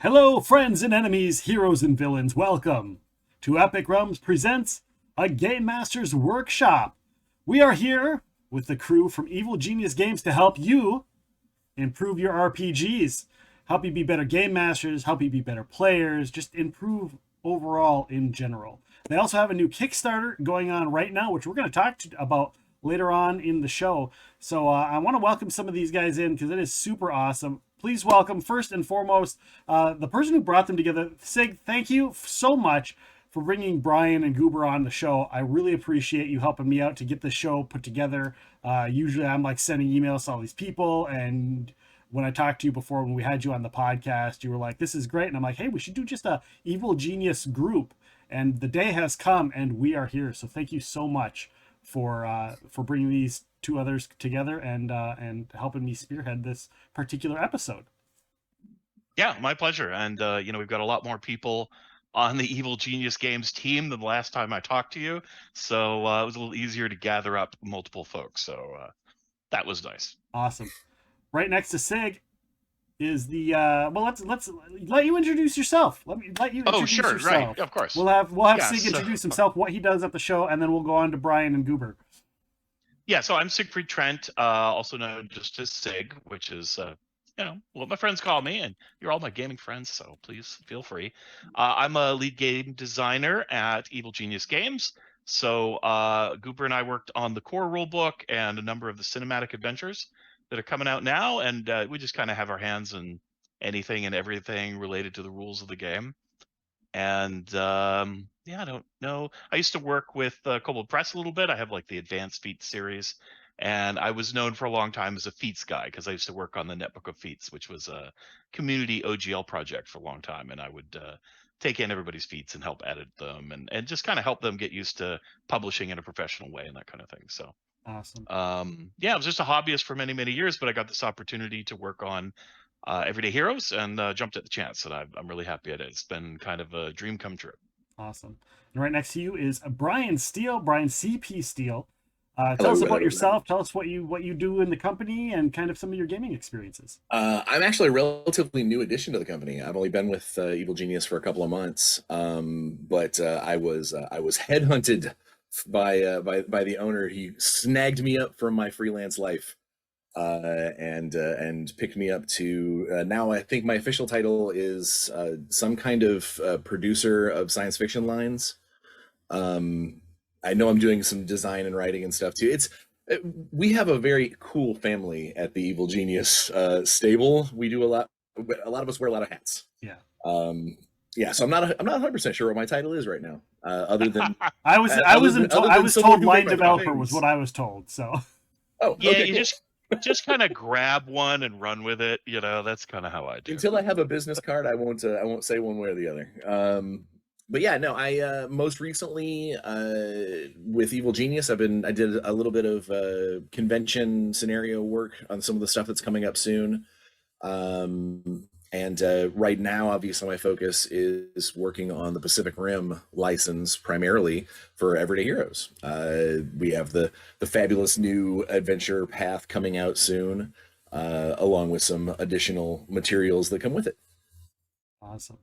Hello, friends and enemies, heroes and villains. Welcome to Epic Realms presents a Gamemasters workshop. We are here with the crew from Evil Genius Games to help you improve your RPGs, help you be better game masters, help you be better players, just improve overall in general. They also have a new Kickstarter going on right now, which we're going to about later on in the show. So I want to welcome some of these guys in because it is super awesome. Please welcome, first and foremost, the person who brought them together. Sig, thank you so much for bringing Brian and Goober on the show. I really appreciate you helping me out to get the show put together. Usually I'm like sending emails to all these people, and when I talked to you before, when we had you on the podcast, you were like, this is great. And I'm like, hey, we should do just a Evil Genius group. And the day has come and we are here. So thank you so much for bringing these two others together and helping me spearhead this particular episode. Yeah, my pleasure. And we've got a lot more people on the Evil Genius Games team than the last time I talked to you, so it was a little easier to gather up multiple folks. So that was nice. Awesome. Right next to Sig is the well. Let's let you introduce yourself. Let you introduce sure, yourself. right, of course. We'll have Sig introduce himself, what he does at the show, and then we'll go on to Brian and Goober. Yeah, so I'm Siegfried Trent, also known just as Sig, which is what my friends call me, and you're all my gaming friends, so please feel free. I'm a lead game designer at Evil Genius Games. So Goober and I worked on the core rulebook and a number of the cinematic adventures that are coming out now, and we just kind of have our hands in anything and everything related to the rules of the game. And I don't know. I used to work with Kobold Press a little bit. I have like the Advanced Feats series, and I was known for a long time as a feats guy because I used to work on the Netbook of Feats, which was a community OGL project for a long time, and I would take in everybody's feats and help edit them and just kind of help them get used to publishing in a professional way and that kind of thing. So Awesome. I was just a hobbyist for many, many years, but I got this opportunity to work on Everyday Heroes and jumped at the chance, and I'm really happy at it. It's been kind of a dream come true. Awesome. And right next to you is Brian Steele, Brian CP Steele. Tell Hello, us about hello. yourself. Tell us what you do in the company and kind of some of your gaming experiences. I'm actually a relatively new addition to the company. I've only been with Evil Genius for a couple of months, but I was headhunted by the owner. He snagged me up from my freelance life and picked me up to now. I think my official title is some kind of producer of science fiction lines. I know I'm doing some design and writing and stuff too. We have a very cool family at the Evil Genius stable. We do a lot of us wear a lot of hats. Yeah. So I'm not 100% sure what my title is right now. Other than I was told line developer was what I was told. So yeah, okay, you cool. just kind of grab one and run with it. That's kind of how I do. Until I have a business card, I won't say one way or the other. But yeah, no, I most recently with Evil Genius, I did a little bit of convention scenario work on some of the stuff that's coming up soon. And right now, obviously, my focus is working on the Pacific Rim license primarily for Everyday Heroes. We have the fabulous new adventure path coming out soon, along with some additional materials that come with it. awesome.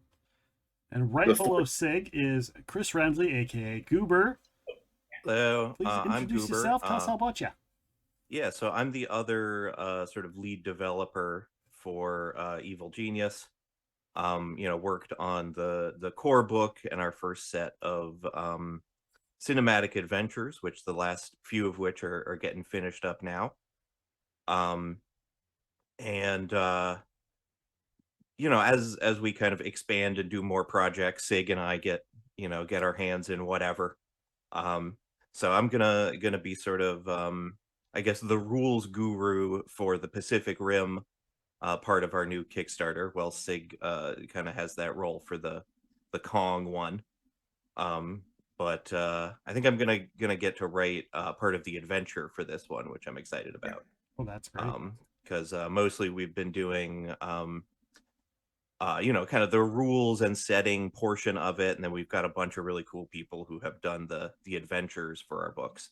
And right below Sig is Chris Ramsley, aka Goober. Hello, Please I'm introduce Goober. yourself. Tell us all about you. Yeah, so I'm the other sort of lead developer for Evil Genius. Worked on the core book and our first set of cinematic adventures, which the last few of which are getting finished up now. As we kind of expand and do more projects, Sig and I get our hands in whatever. So I'm gonna be sort of I guess the rules guru for the Pacific Rim part of our new Kickstarter. Well, Sig kind of has that role for the Kong one. But I think I'm gonna get to write part of the adventure for this one, which I'm excited about. Well, that's great. Because mostly we've been doing kind of the rules and setting portion of it, and then we've got a bunch of really cool people who have done the adventures for our books.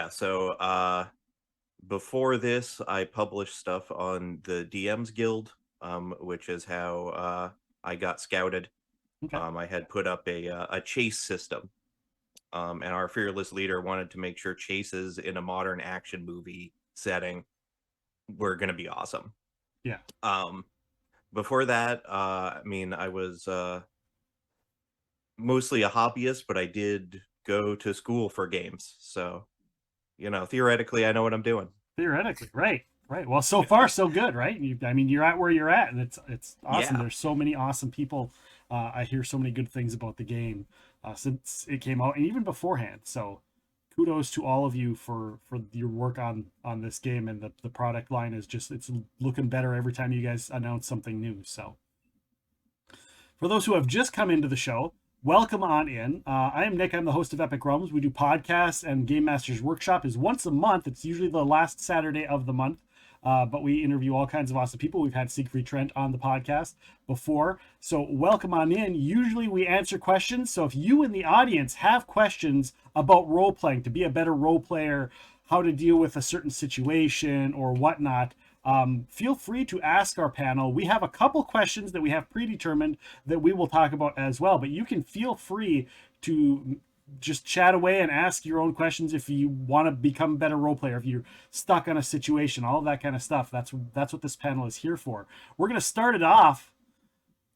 So before this, I published stuff on the DM's Guild which is how I got scouted. Okay. I had put up a chase system, and our fearless leader wanted to make sure chases in a modern action movie setting were going to be awesome. Yeah. Before that, I mean, I was mostly a hobbyist, but I did go to school for games. So, theoretically, I know what I'm doing. Theoretically, right. Well, so far so good, right? I mean, you're at where you're at, and it's awesome. Yeah. There's so many awesome people. I hear so many good things about the game since it came out, and even beforehand. So, kudos to all of you for your work on this game, and the product line is just it's looking better every time you guys announce something new. So, for those who have just come into the show, welcome on in. I am Nick. I'm the host of Epic Realms. We do podcasts, and Gamemasters Workshop is once a month. It's usually the last Saturday of the month. But we interview all kinds of awesome people. We've had Siegfried Trent on the podcast before. So welcome on in. Usually we answer questions. So if you in the audience have questions about role playing, to be a better role player, how to deal with a certain situation or whatnot, feel free to ask our panel. We have a couple questions that we have predetermined that we will talk about as well, but you can feel free to just chat away and ask your own questions if you want to become a better role player, if you're stuck on a situation, all of that kind of stuff. That's what this panel is here for. We're going to start it off.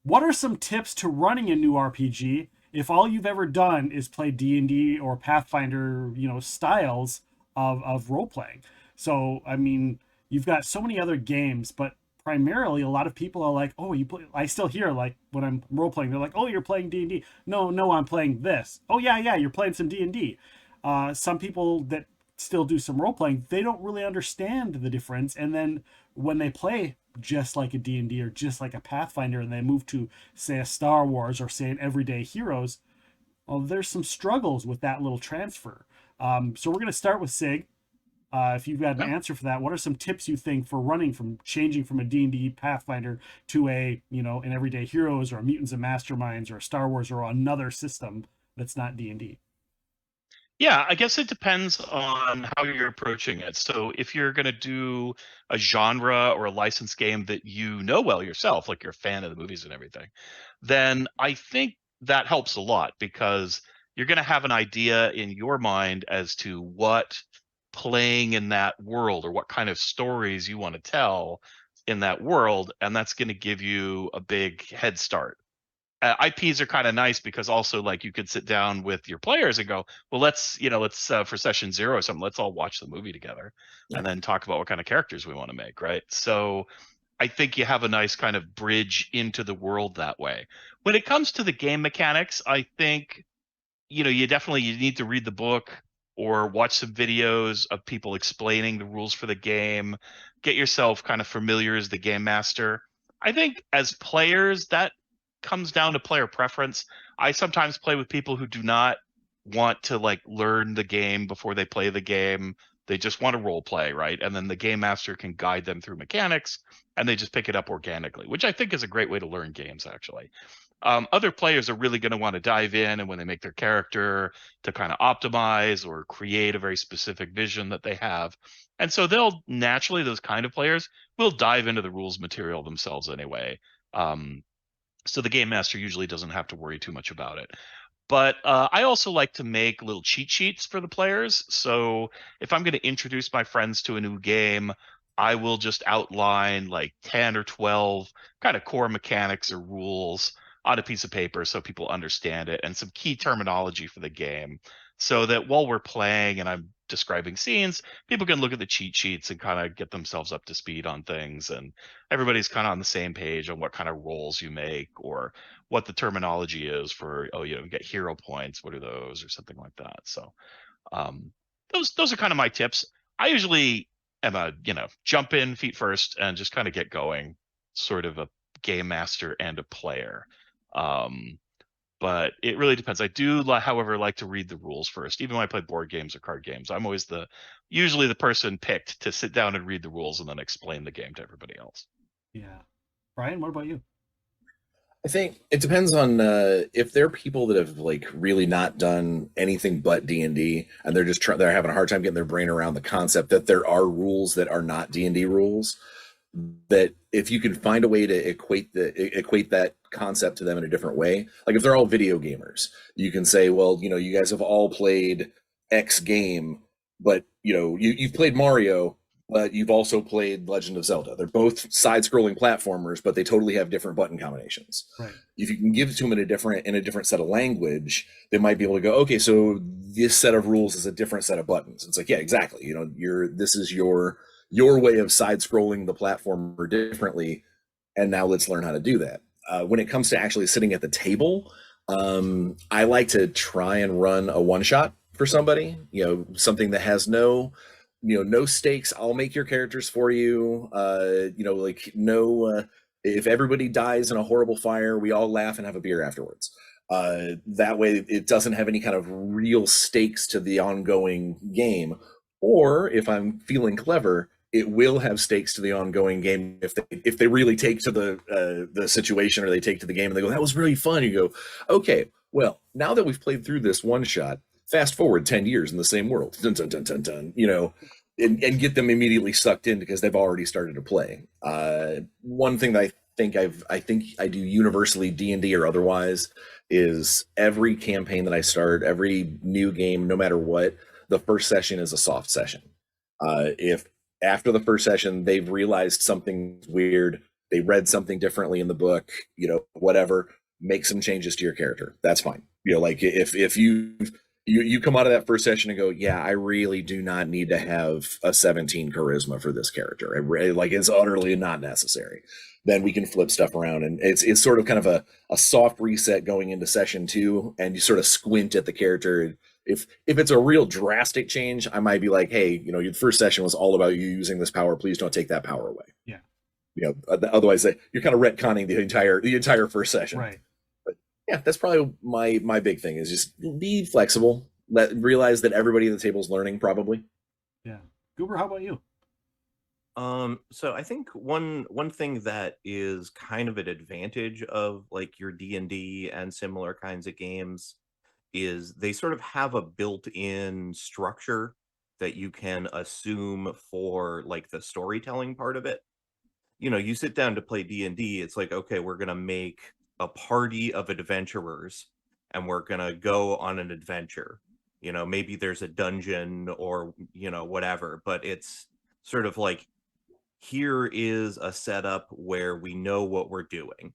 What are some tips to running a new RPG if all you've ever done is play D&D or Pathfinder, styles of role playing? So, I mean, you've got so many other games, but primarily a lot of people are like, oh, you play. I still hear, like, when I'm role playing, they're like, oh, you're playing D&D. No, I'm playing this. Oh yeah, you're playing some D&D. Some people that still do some role playing, they don't really understand the difference, and then when they play just like a D&D or just like a Pathfinder, and they move to, say, a Star Wars or, say, an Everyday Heroes, well, there's some struggles with that little transfer. So we're going to start with Sig. If you've got an answer for that, what are some tips you think for changing from a D&D Pathfinder to an Everyday Heroes or a Mutants and Masterminds or a Star Wars or another system that's not D&D? Yeah, I guess it depends on how you're approaching it. So if you're going to do a genre or a licensed game that you know well yourself, like you're a fan of the movies and everything, then I think that helps a lot because you're going to have an idea in your mind as to what playing in that world or what kind of stories you want to tell in that world, and that's going to give you a big head start. IPs are kind of nice because also, like, you could sit down with your players and go, well, let's for session 0 or something, let's all watch the movie together and then talk about what kind of characters we want to make, right? So I think you have a nice kind of bridge into the world that way. When it comes to the game mechanics, I think you need to read the book or watch some videos of people explaining the rules for the game. Get yourself kind of familiar as the game master. I think as players, that comes down to player preference. I sometimes play with people who do not want to, like, learn the game before they play the game. They just want to role play, right? And then the game master can guide them through mechanics, and they just pick it up organically, which I think is a great way to learn games, actually. Other players are really going to want to dive in, and when they make their character, to kind of optimize or create a very specific vision that they have. And so they'll naturally, those kind of players will dive into the rules material themselves anyway. So the game master usually doesn't have to worry too much about it. But I also like to make little cheat sheets for the players. So if I'm going to introduce my friends to a new game, I will just outline like 10 or 12 kind of core mechanics or rules on a piece of paper so people understand it, and some key terminology for the game, so that while we're playing and I'm describing scenes, people can look at the cheat sheets and kind of get themselves up to speed on things, and everybody's kind of on the same page on what kind of roles you make or what the terminology is for, you get hero points, what are those, or something like that. So those are kind of my tips. I usually am a jump in feet first and just kind of get going, sort of a game master and a player. But it really depends. I do, however, like to read the rules first. Even when I play board games or card games, I'm always usually the person picked to sit down and read the rules and then explain the game to everybody else. Yeah. Brian, what about you? I think it depends on if they're people that have, like, really not done anything but D&D, and they're just they're having a hard time getting their brain around the concept that there are rules that are not D&D rules. that if you can find a way to equate that concept to them in a different way, like if they're all video gamers, you can say, well, you guys have all played X game, but you've played Mario, but you've also played Legend of Zelda. They're both side-scrolling platformers, but they totally have different button combinations. Right. If you can give it to them in a different set of language, they might be able to go, okay, so this set of rules is a different set of buttons. It's like, yeah, exactly. This is your way of side-scrolling the platformer differently, and now let's learn how to do that. When it comes to actually sitting at the table, I like to try and run a one-shot for somebody, something that has no stakes. I'll make your characters for you. If everybody dies in a horrible fire, we all laugh and have a beer afterwards. That way it doesn't have any kind of real stakes to the ongoing game. Or if I'm feeling clever, it will have stakes to the ongoing game if they really take to the situation, or they take to the game and they go, that was really fun. You go, okay, well, now that we've played through this one shot, fast forward 10 years in the same world, dun, dun, dun, dun, dun, and get them immediately sucked in because they've already started to play. One thing that I think I do universally, D&D or otherwise, is every campaign that I start, every new game, no matter what, the first session is a soft session. If after the first session they've realized something weird, they read something differently in the book, whatever, make some changes to your character. That's fine. Like if you come out of that first session and go, yeah, I really do not need to have a 17 charisma for this character. It's utterly not necessary. Then we can flip stuff around, and it's sort of kind of a soft reset going into session 2, and you sort of squint at the character. If it's a real drastic change, I might be like, hey, your first session was all about you using this power. Please don't take that power away. Yeah. Otherwise you're kind of retconning the entire first session. Right. But yeah, that's probably my big thing, is just be flexible. Realize that everybody at the table is learning, probably. Yeah. Goober, how about you? So I think one thing that is kind of an advantage of like your D&D and similar kinds of games is they sort of have a built-in structure that you can assume for like the storytelling part of it. You sit down to play D&D, it's like, okay, we're going to make a party of adventurers and we're going to go on an adventure. Maybe there's a dungeon or, whatever, but it's sort of like, here is a setup where we know what we're doing.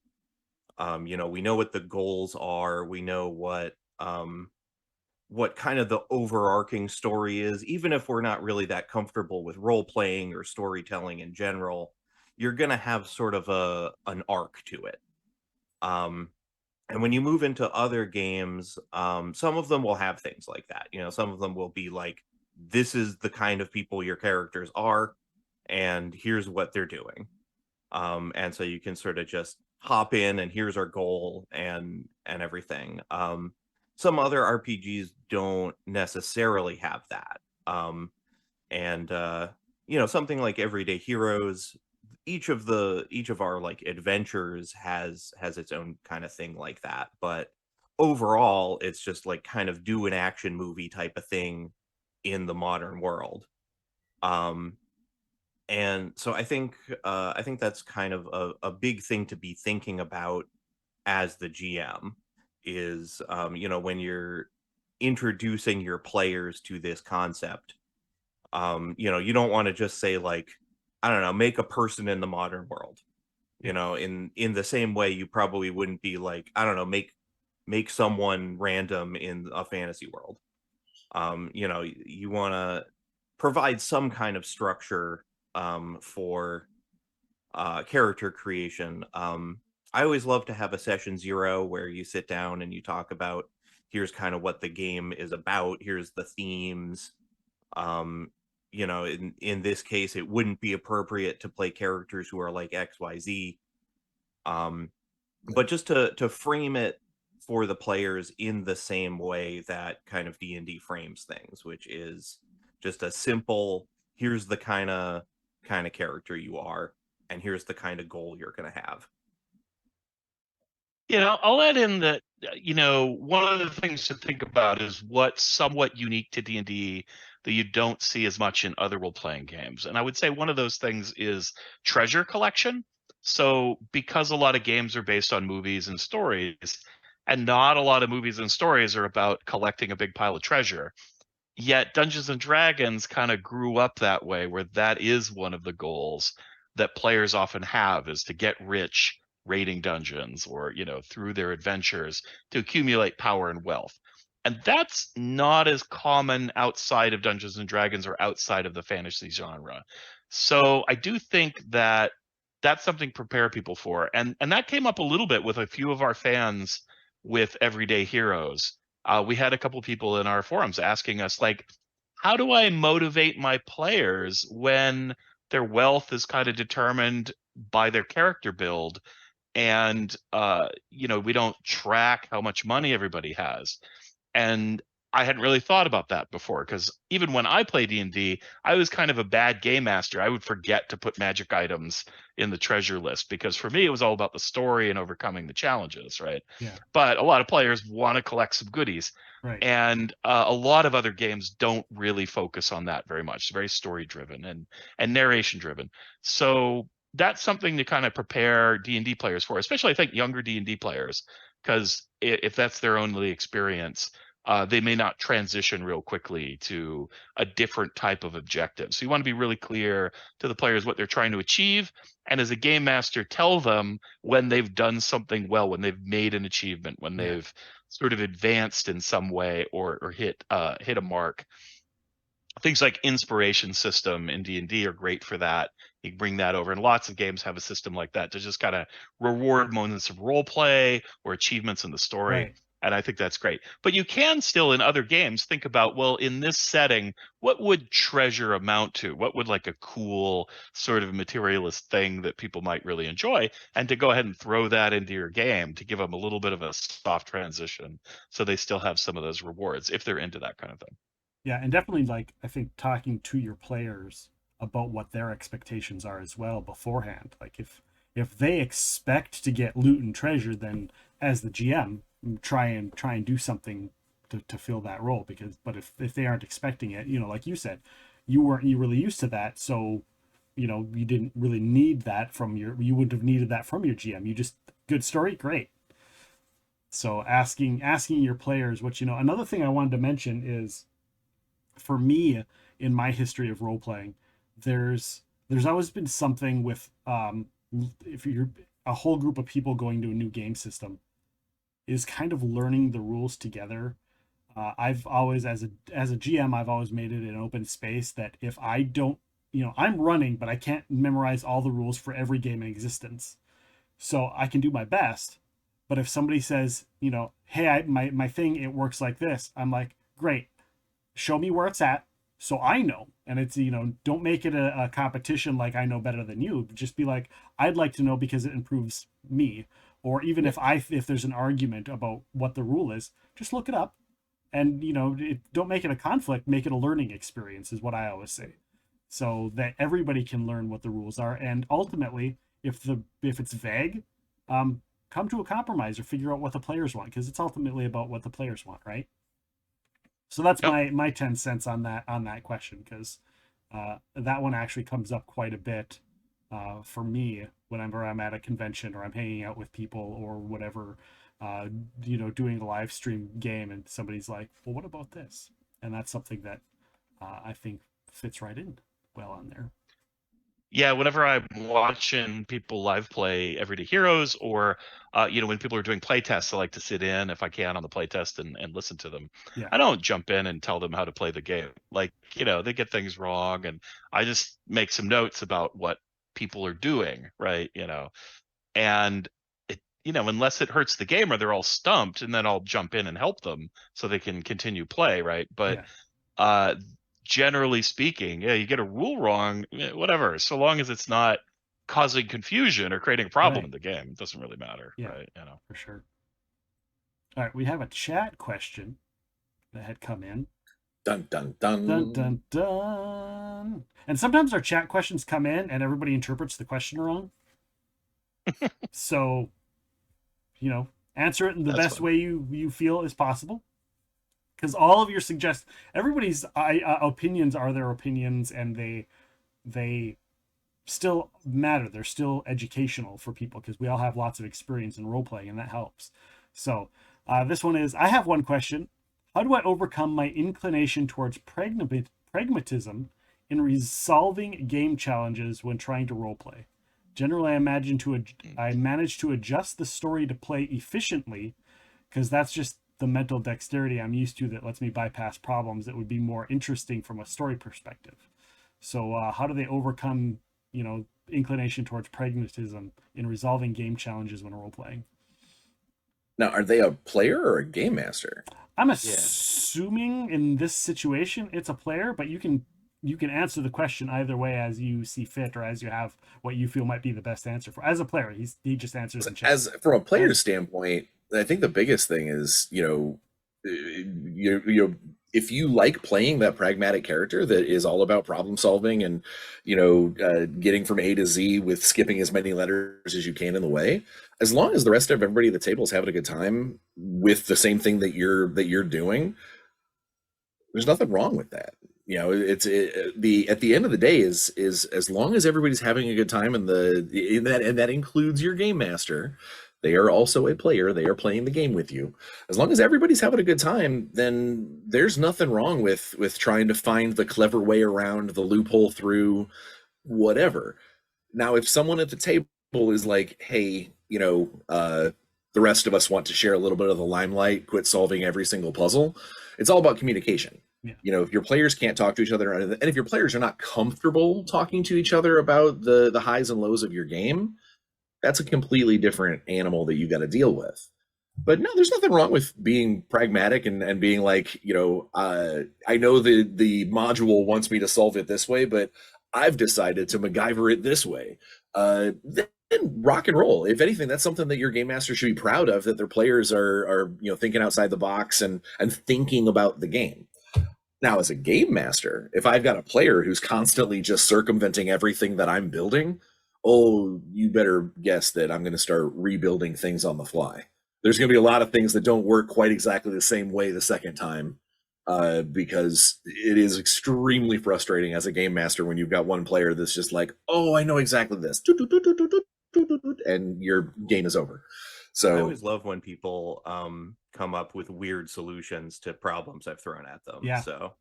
We know what the goals are. We know what kind of the overarching story is. Even if we're not really that comfortable with role playing or storytelling in general, you're going to have sort of an arc to it. And when you move into other games, some of them will have things like that. Some of them will be like, this is the kind of people your characters are, and here's what they're doing. And so you can sort of just hop in and here's our goal and everything. Some other RPGs don't necessarily have that. Something like Everyday Heroes, each of our like adventures has its own kind of thing like that, but overall it's just like kind of do an action movie type of thing in the modern world. And so I think that's kind of a big thing to be thinking about as the GM is, when you're introducing your players to this concept, you don't want to just say like, I don't know, make a person in the modern world. In the same way you probably wouldn't be like, I don't know, make someone random in a fantasy world. You want to provide some kind of structure for character creation. I always love to have a session 0 where you sit down and you talk about, here's kind of what the game is about, here's the themes. In this case, it wouldn't be appropriate to play characters who are like XYZ. But just to frame it for the players in the same way that kind of D&D frames things, which is just a simple, here's the kind of character you are, and here's the kind of goal you're going to have. I'll add in that, one of the things to think about is what's somewhat unique to D&D that you don't see as much in other role-playing games. And I would say one of those things is treasure collection. So because a lot of games are based on movies and stories, and not a lot of movies and stories are about collecting a big pile of treasure, yet Dungeons and Dragons kind of grew up that way, where that is one of the goals that players often have, is to get rich raiding dungeons, or through their adventures to accumulate power and wealth. And that's not as common outside of Dungeons and Dragons or outside of the fantasy genre. So I do think that that's something to prepare people for. And that came up a little bit with a few of our fans with Everyday Heroes. We had a couple people in our forums asking us, like, how do I motivate my players when their wealth is kind of determined by their character build, and we don't track how much money everybody has? And I hadn't really thought about that before, because even when I play D&D, I was kind of a bad game master. I would forget to put magic items in the treasure list, because for me it was all about the story and overcoming the challenges, right? Yeah. But a lot of players want to collect some goodies, Right. and a lot of other games don't really focus on that very much. It's very story driven and narration driven. So that's something to kind of prepare D&D players for, especially I think younger D&D players, because if that's their only experience, they may not transition real quickly to a different type of objective. So you want to be really clear to the players what they're trying to achieve, and as a game master, tell them when they've done something well, when they've made an achievement, when they've sort of advanced in some way, or hit a mark. Things like inspiration system in D&D are great for that. You can bring that over, and lots of games have a system like that to just kind of reward moments of role play or achievements in the story. Right. And I think that's great. But you can still, in other games, think about, well, in this setting, what would treasure amount to? What would, like, a cool sort of materialist thing that people might really enjoy? And to go ahead and throw that into your game to give them a little bit of a soft transition, so they still have some of those rewards if they're into that kind of thing. Yeah, and definitely, like, I think talking to your players about what their expectations are as well beforehand. Like, if they expect to get loot and treasure, then as the GM, try and do something to fill that role. But if they aren't expecting it, like you said, you weren't really used to that, so you didn't really need that you wouldn't have needed that from your GM. You just, good story, great. So asking your players what another thing I wanted to mention is, for me, in my history of role playing, there's always been something with if you're a whole group of people going to a new game system, is kind of learning the rules together. I've always, as a GM, I've always made it an open space that if I don't, I'm running, but I can't memorize all the rules for every game in existence. So I can do my best, but if somebody says, hey, my thing, it works like this, I'm like, great, show me where it's at so I know. And it's, don't make it a competition like I know better than you. Just be like, I'd like to know because it improves me. Or even if there's an argument about what the rule is, just look it up. And, don't make it a conflict, make it a learning experience, is what I always say. So that everybody can learn what the rules are. And ultimately, if it's vague, come to a compromise or figure out what the players want, because it's ultimately about what the players want, right? So that's my 10 cents on that question, because that one actually comes up quite a bit for me whenever I'm at a convention or I'm hanging out with people or whatever, doing a live stream game, and somebody's like, well, what about this? And that's something that I think fits right in well on there. Yeah, whenever I'm watching people live play Everyday Heroes, or when people are doing play tests, I like to sit in, if I can, on the play test and listen to them. Yeah. I don't jump in and tell them how to play the game. Like, they get things wrong, and I just make some notes about what people are doing, right? And it, unless it hurts the gamer, they're all stumped, and then I'll jump in and help them so they can continue play, right? But generally speaking, you get a rule wrong, whatever, so long as it's not causing confusion or creating a problem in the game, it doesn't really matter, right? For sure. All right, we have a chat question that had come in. Dun dun dun dun dun dun. And sometimes our chat questions come in and everybody interprets the question wrong. So, answer it in the best way you feel is possible. because all of your everybody's opinions are their opinions, and they still matter. They're still educational for people because we all have lots of experience in role playing, and that helps. So this one is, I have one question. How do I overcome my inclination towards pragmatism in resolving game challenges when trying to roleplay? Generally, I manage to adjust the story to play efficiently, because that's just the mental dexterity I'm used to that lets me bypass problems that would be more interesting from a story perspective. So how do they overcome, inclination towards pragmatism in resolving game challenges when role playing? Now, are they a player or a game master? I'm assuming in this situation it's a player, but you can answer the question either way as you see fit, or as you have what you feel might be the best answer for. As a player, he just answers in chat. As from a player's standpoint, I think the biggest thing is, if you like playing that pragmatic character that is all about problem solving and, getting from A to Z with skipping as many letters as you can in the way, as long as the rest of everybody at the table is having a good time with the same thing that you're doing, there's nothing wrong with that. At the end of the day is as long as everybody's having a good time, and that includes your game master. They are also a player. They are playing the game with you. As long as everybody's having a good time, then there's nothing wrong with trying to find the clever way around the loophole through whatever. Now, if someone at the table is like, hey, the rest of us want to share a little bit of the limelight, quit solving every single puzzle. It's all about communication. Yeah. If your players can't talk to each other, and if your players are not comfortable talking to each other about the highs and lows of your game, that's a completely different animal that you got to deal with. But no, there's nothing wrong with being pragmatic and being like, I know the module wants me to solve it this way, but I've decided to MacGyver it this way. Then rock and roll. If anything, that's something that your game master should be proud of, that their players are thinking outside the box and thinking about the game. Now, as a game master, if I've got a player who's constantly just circumventing everything that I'm building, oh, you better guess that I'm going to start rebuilding things on the fly. There's going to be a lot of things that don't work quite exactly the same way the second time, because it is extremely frustrating as a game master when you've got one player that's just like, oh, I know exactly this, and your game is over. So I always love when people come up with weird solutions to problems I've thrown at them. Yeah. So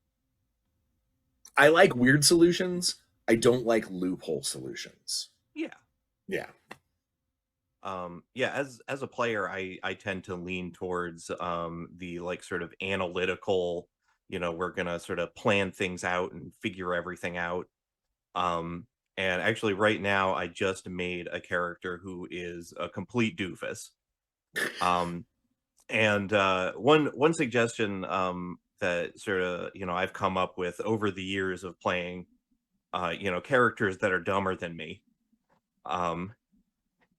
I like weird solutions. I don't like loophole solutions. Yeah. As a player, I tend to lean towards the like sort of analytical, we're gonna sort of plan things out and figure everything out. And actually right now I just made a character who is a complete doofus. And one suggestion that sort of I've come up with over the years of playing characters that are dumber than me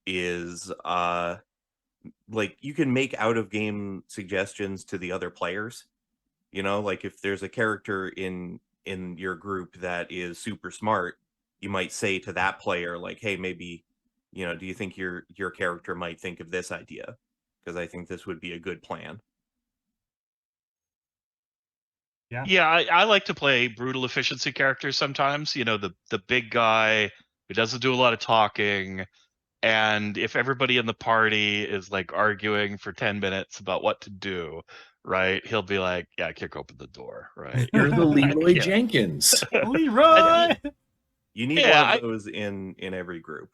is like you can make out of game suggestions to the other players. Like if there's a character in your group that is super smart, you might say to that player like, hey, maybe do you think your character might think of this idea, because I think this would be a good plan. Yeah, I like to play brutal efficiency characters sometimes. The big guy who doesn't do a lot of talking, and if everybody in the party is like arguing for 10 minutes about what to do, right, he'll be like, yeah, kick open the door, right? You're the Leroy Jenkins. Leroy! You need one of those in every group.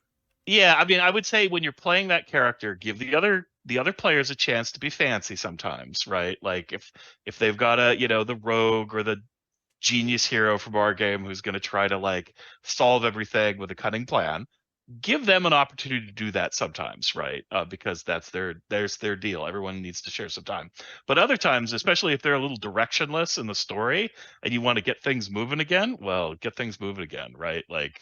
Yeah, I mean, I would say when you're playing that character, give the other players a chance to be fancy sometimes, right? Like if they've got the rogue or the genius hero from our game who's going to try to like solve everything with a cunning plan, give them an opportunity to do that sometimes, right? Because there's their deal. Everyone needs to share some time. But other times, especially if they're a little directionless in the story and you want to get things moving again, well, get things moving again, right? Like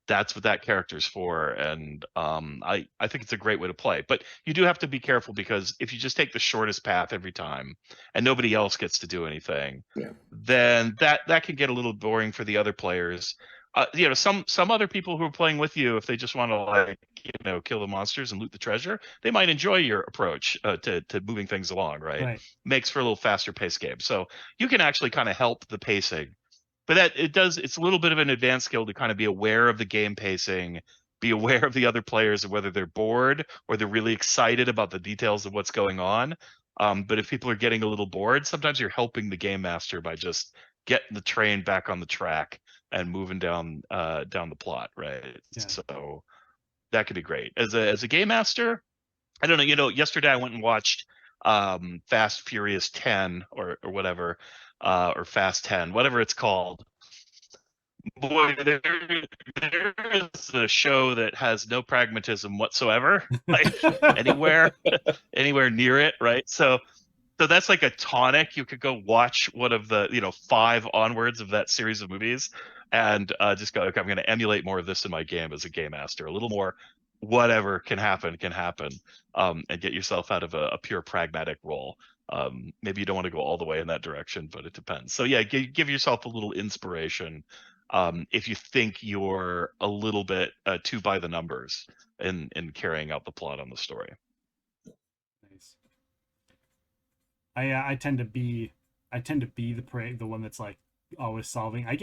that's what that character's for. And I think it's a great way to play. But you do have to be careful, because if you just take the shortest path every time and nobody else gets to do anything, then that can get a little boring for the other players. some other people who are playing with you, if they just want to like kill the monsters and loot the treasure, they might enjoy your approach to moving things along. Right. Makes for a little faster paced game, so you can actually kind of help the pacing. But that it's a little bit of an advanced skill to kind of be aware of the game pacing, be aware of the other players and whether they're bored or they're really excited about the details of what's going on. But if people are getting a little bored, sometimes you're helping the game master by just getting the train back on the track and moving down the plot, right? Yeah. So that could be great. As a game master, I don't know, yesterday I went and watched Fast Furious 10 or whatever, or Fast 10, whatever it's called. Boy, there is a show that has no pragmatism whatsoever, like anywhere near it, right? So that's like a tonic. You could go watch one of the 5 onwards of that series of movies and just go, okay, I'm going to emulate more of this in my game as a game master. A little more whatever can happen, and get yourself out of a pure pragmatic role. Maybe you don't want to go all the way in that direction, but it depends. So yeah, give yourself a little inspiration if you think you're a little bit too by the numbers in carrying out the plot on the story. Nice. I tend to be the one that's like always solving. I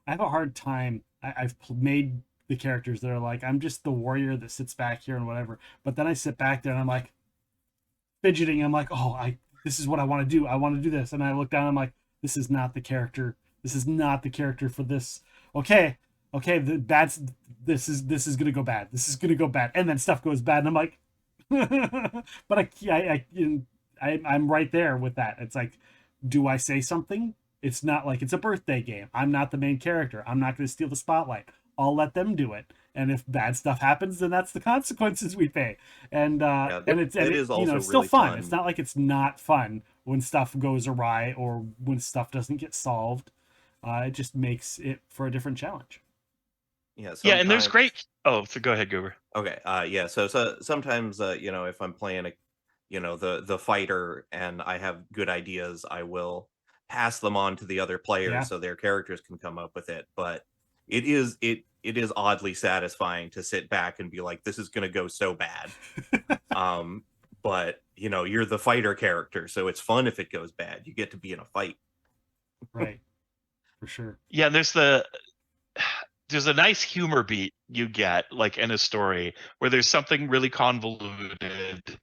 have a hard time. I've made the characters that are like, I'm just the warrior that sits back here and whatever. But then I sit back there and I'm like fidgeting. I'm like, this is what I want to do. I want to do this. And I look down. I'm like, this is not the character. This is not the character for this. Okay. This is gonna go bad. This is gonna go bad. And then stuff goes bad. And I'm like, but I'm right there with that. It's like, do I say something? It's not like it's a birthday game. I'm not the main character. I'm not going to steal the spotlight. I'll let them do it. And if bad stuff happens, then that's the consequences we pay. And it's still really fun. It's not like it's not fun when stuff goes awry or when stuff doesn't get solved. It just makes it for a different challenge. Yeah. And there's great. Oh, so go ahead, Goober. Okay. So sometimes if I'm playing the fighter and I have good ideas, I will pass them on to the other players so their characters can come up with it. But it is oddly satisfying to sit back and be like, this is going to go so bad. But you're the fighter character, so it's fun if it goes bad. You get to be in a fight. Right. For sure. Yeah, there's a nice humor beat you get like in a story where there's something really convoluted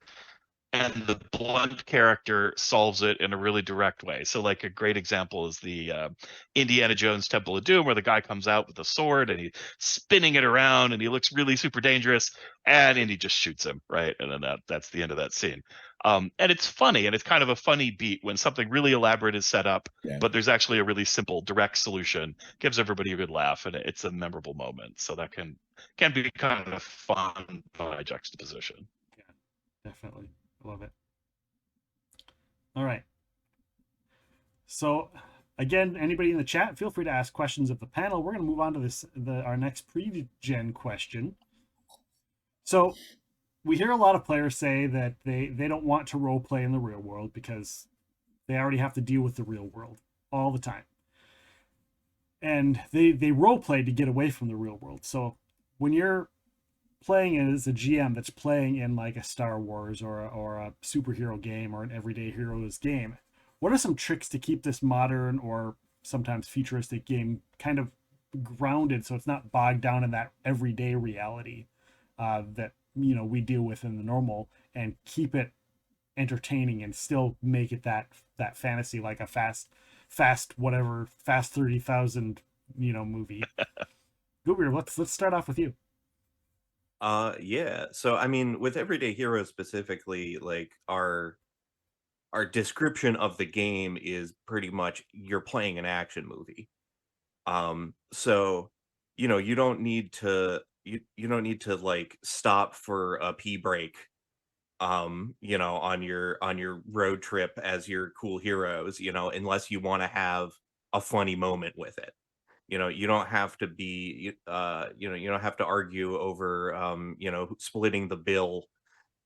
and the blunt character solves it in a really direct way. So like a great example is the Indiana Jones Temple of Doom, where the guy comes out with a sword and he's spinning it around and he looks really super dangerous, and he just shoots him, right? And then that's the end of that scene. And it's funny, and it's kind of a funny beat when something really elaborate is set up, but there's actually a really simple, direct solution. Gives everybody a good laugh, and it's a memorable moment. So that can be kind of fun by juxtaposition. Yeah, definitely. Love it. All right. So again, anybody in the chat, feel free to ask questions of the panel. We're going to move on to our next pre-gen question. So we hear a lot of players say that they don't want to role play in the real world because they already have to deal with the real world all the time. And they role play to get away from the real world. So when you're playing as a GM that's playing in like a Star Wars or a superhero game or an everyday heroes game, what are some tricks to keep this modern or sometimes futuristic game kind of grounded so it's not bogged down in that everyday reality that we deal with in the normal, and keep it entertaining and still make it that fantasy, like a fast 30,000 movie? Goober, let's start off with you. So I mean, with Everyday Heroes specifically, like our description of the game is pretty much you're playing an action movie. So you don't need to like stop for a pee break on your road trip as your cool heroes, unless you want to have a funny moment with it. You don't have to be you don't have to argue over splitting the bill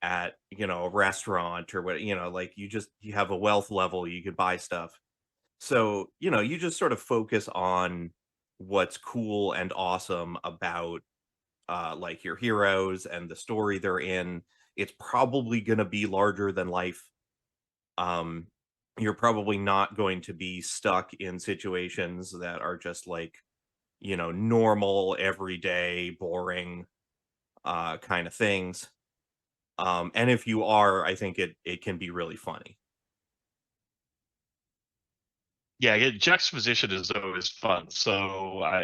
at a restaurant or what, like you have a wealth level, you could buy stuff. So you just sort of focus on what's cool and awesome about like your heroes and the story they're in. It's probably going to be larger than life. um you're probably not going to be stuck in situations that are just like, normal, everyday, boring kind of things. And if you are, I think it can be really funny. Yeah, juxtaposition is always fun. So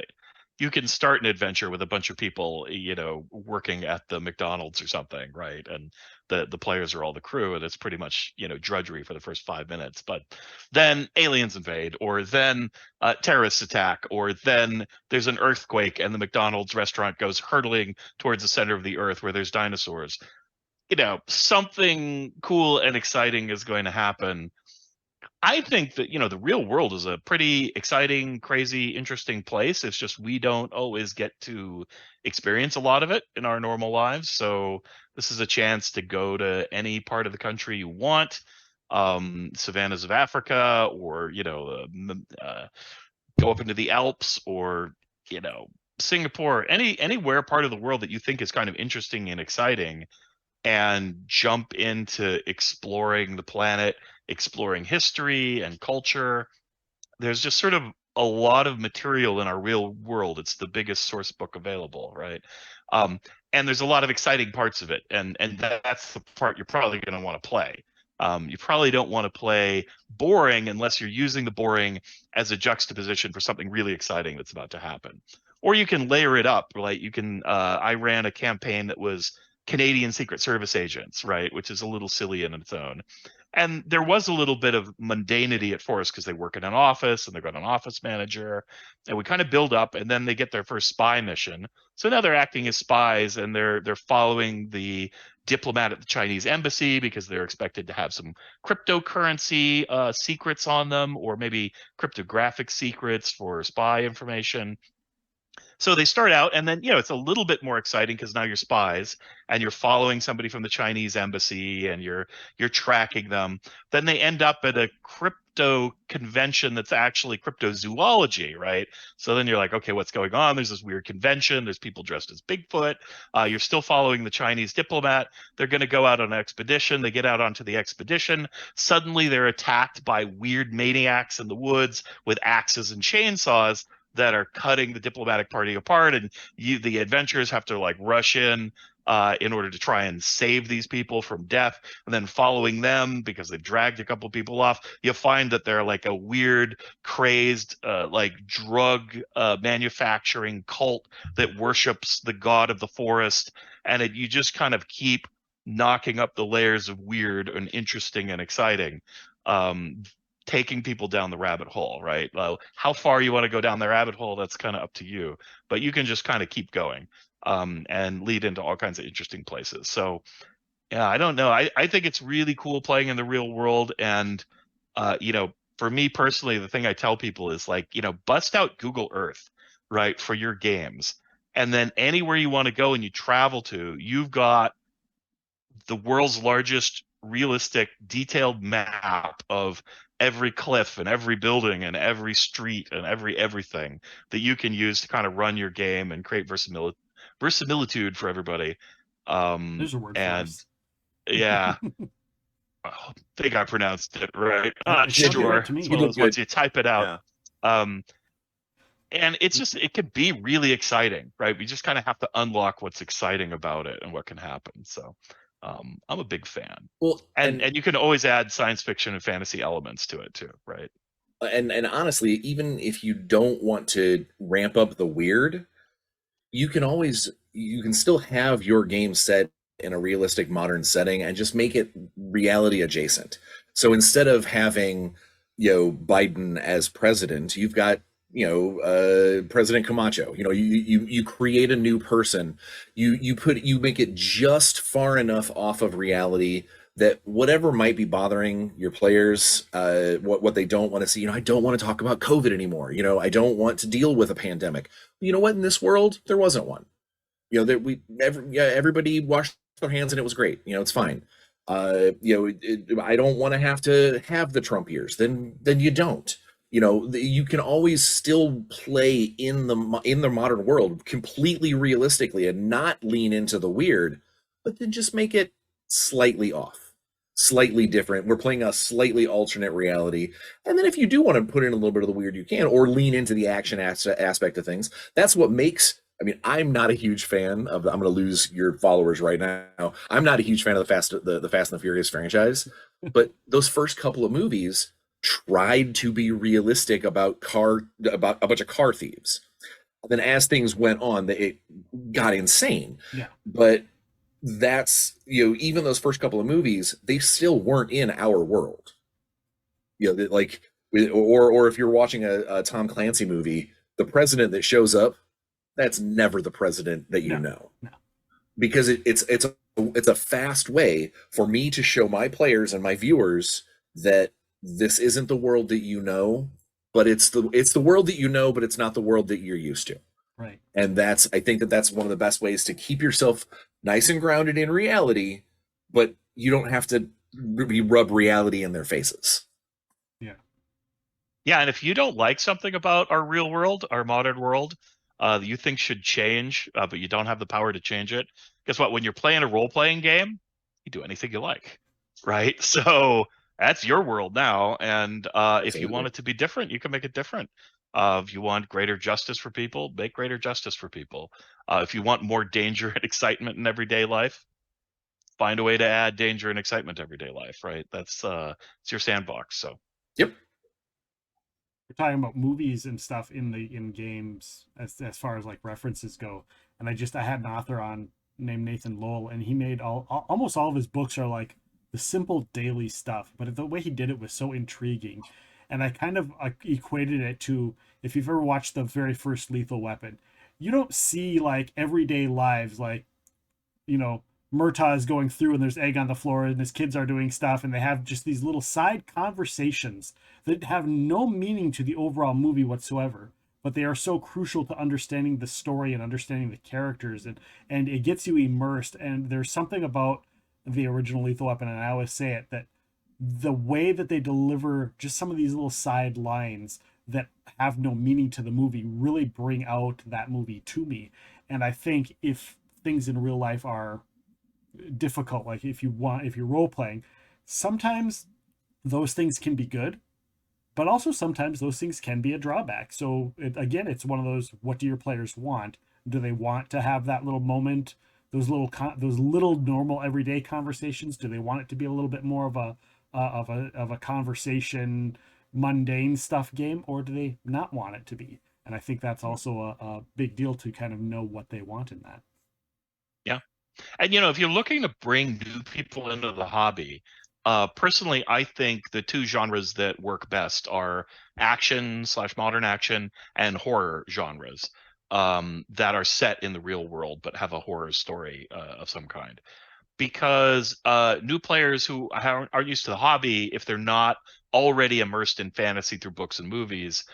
you can start an adventure with a bunch of people, working at the McDonald's or something, right? And the players are all the crew, and it's pretty much, drudgery for the first 5 minutes. But then aliens invade, or then terrorists attack, or then there's an earthquake, and the McDonald's restaurant goes hurtling towards the center of the earth where there's dinosaurs. Something cool and exciting is going to happen. I think that, the real world is a pretty exciting, crazy, interesting place. It's just we don't always get to experience a lot of it in our normal lives. So this is a chance to go to any part of the country you want, savannas of Africa, or go up into the Alps, or Singapore, anywhere part of the world that you think is kind of interesting and exciting, and jump into exploring the planet, exploring history and culture. There's just sort of a lot of material in our real world. It's the biggest source book available, right? Um, and there's a lot of exciting parts of it, and that's the part you're probably going to want to play. You probably don't want to play boring unless you're using the boring as a juxtaposition for something really exciting that's about to happen. Or you can layer it up, like you can. I ran a campaign that was Canadian Secret Service agents, right, which is a little silly in its own. And there was a little bit of mundanity at first because they work in an office and they've got an office manager, and we kind of build up, and then they get their first spy mission. So now they're acting as spies, and they're following the diplomat at the Chinese embassy because they're expected to have some cryptocurrency secrets on them, or maybe cryptographic secrets for spy information. So they start out, and then it's a little bit more exciting because now you're spies and you're following somebody from the Chinese embassy, and you're tracking them. Then they end up at a crypto convention that's actually cryptozoology, right? So then you're like, okay, what's going on? There's this weird convention. There's people dressed as Bigfoot. You're still following the Chinese diplomat. They're going to go out on an expedition. They get out onto the expedition. Suddenly they're attacked by weird maniacs in the woods with axes and chainsaws that are cutting the diplomatic party apart, and the adventurers have to like rush in order to try and save these people from death. And then following them, because they dragged a couple people off, you find that they're like a weird, crazed, like drug manufacturing cult that worships the god of the forest. And you just kind of keep knocking up the layers of weird and interesting and exciting. Taking people down the rabbit hole, right? How far you want to go down the rabbit hole, that's kind of up to you, but you can just kind of keep going, and lead into all kinds of interesting places. So yeah, I don't know. I think it's really cool playing in the real world. And for me personally, the thing I tell people is like, bust out Google Earth, right, for your games. And then anywhere you want to go and you travel to, you've got the world's largest realistic detailed map of every cliff and every building and every street and everything that you can use to kind of run your game and create verisimilitude for everybody. There's a word for And us. yeah, I think I pronounced it right. It sounded Sure. right to me. It's one of those ones you type it out. Yeah. And it's just, it could be really exciting, right? We just kind of have to unlock what's exciting about it and what can happen. So I'm a big fan. Well, and you can always add science fiction and fantasy elements to it too, right? and honestly, even if you don't want to ramp up the weird, you can still have your game set in a realistic modern setting and just make it reality adjacent. So instead of having Biden as president, you've got President Camacho. You create a new person. You make it just far enough off of reality that whatever might be bothering your players, what they don't want to see, I don't want to talk about COVID anymore. I don't want to deal with a pandemic. You know what? In this world, there wasn't one. Everybody washed their hands and it was great. It's fine. I don't want to have the Trump years. Then you don't. you can always still play in the modern world completely realistically and not lean into the weird, but then just make it slightly off, slightly different. We're playing a slightly alternate reality. And then if you do want to put in a little bit of the weird, you can, or lean into the action aspect of things. That's what makes, I mean, I'm not a huge fan of I'm going to lose your followers right now. I'm not a huge fan of the Fast and the Furious franchise, but those first couple of movies tried to be realistic about a bunch of car thieves. And then as things went on, it got insane. Yeah. But that's, even those first couple of movies, they still weren't in our world. Like, or if you're watching a Tom Clancy movie, the president that shows up, that's never the president that you know. No. Because it's a fast way for me to show my players and my viewers that this isn't the world that you know, but it's the world that you know, but it's not the world that you're used to. Right. And I think that's one of the best ways to keep yourself nice and grounded in reality, but you don't have to rub reality in their faces. Yeah. Yeah, and if you don't like something about our real world, our modern world, that you think should change, but you don't have the power to change it, guess what? When you're playing a role-playing game, you do anything you like, right? So that's your world now, and if you want it to be different, you can make it different. If you want greater justice for people, make greater justice for people. If you want more danger and excitement in everyday life, find a way to add danger and excitement to everyday life, right? That's it's your sandbox. So Yep. We're talking about movies and stuff in games as far as like references go, and I had an author on named Nathan Lowell, and he made almost all of his books are like the simple daily stuff, but the way he did it was so intriguing. And I kind of equated it to, if you've ever watched the very first Lethal Weapon, you don't see like everyday lives, like, Murtaugh is going through and there's egg on the floor and his kids are doing stuff and they have just these little side conversations that have no meaning to the overall movie whatsoever, but they are so crucial to understanding the story and understanding the characters, and it gets you immersed. And there's something about the original Lethal Weapon, and I always say it, that the way that they deliver just some of these little side lines that have no meaning to the movie really bring out that movie to me. And I think if things in real life are difficult, like if you're role playing, sometimes those things can be good, but also sometimes those things can be a drawback. So it's one of those, what do your players want? Do they want to have that little moment, those little normal everyday conversations? Do they want it to be a little bit more of a conversation, mundane stuff game, or do they not want it to be? And I think that's also a big deal to kind of know what they want in that. yeah. And if you're looking to bring new people into the hobby, personally, I think the two genres that work best are action/modern action and horror genres that are set in the real world but have a horror story of some kind. Because new players who aren't used to the hobby, if they're not already immersed in fantasy through books and movies,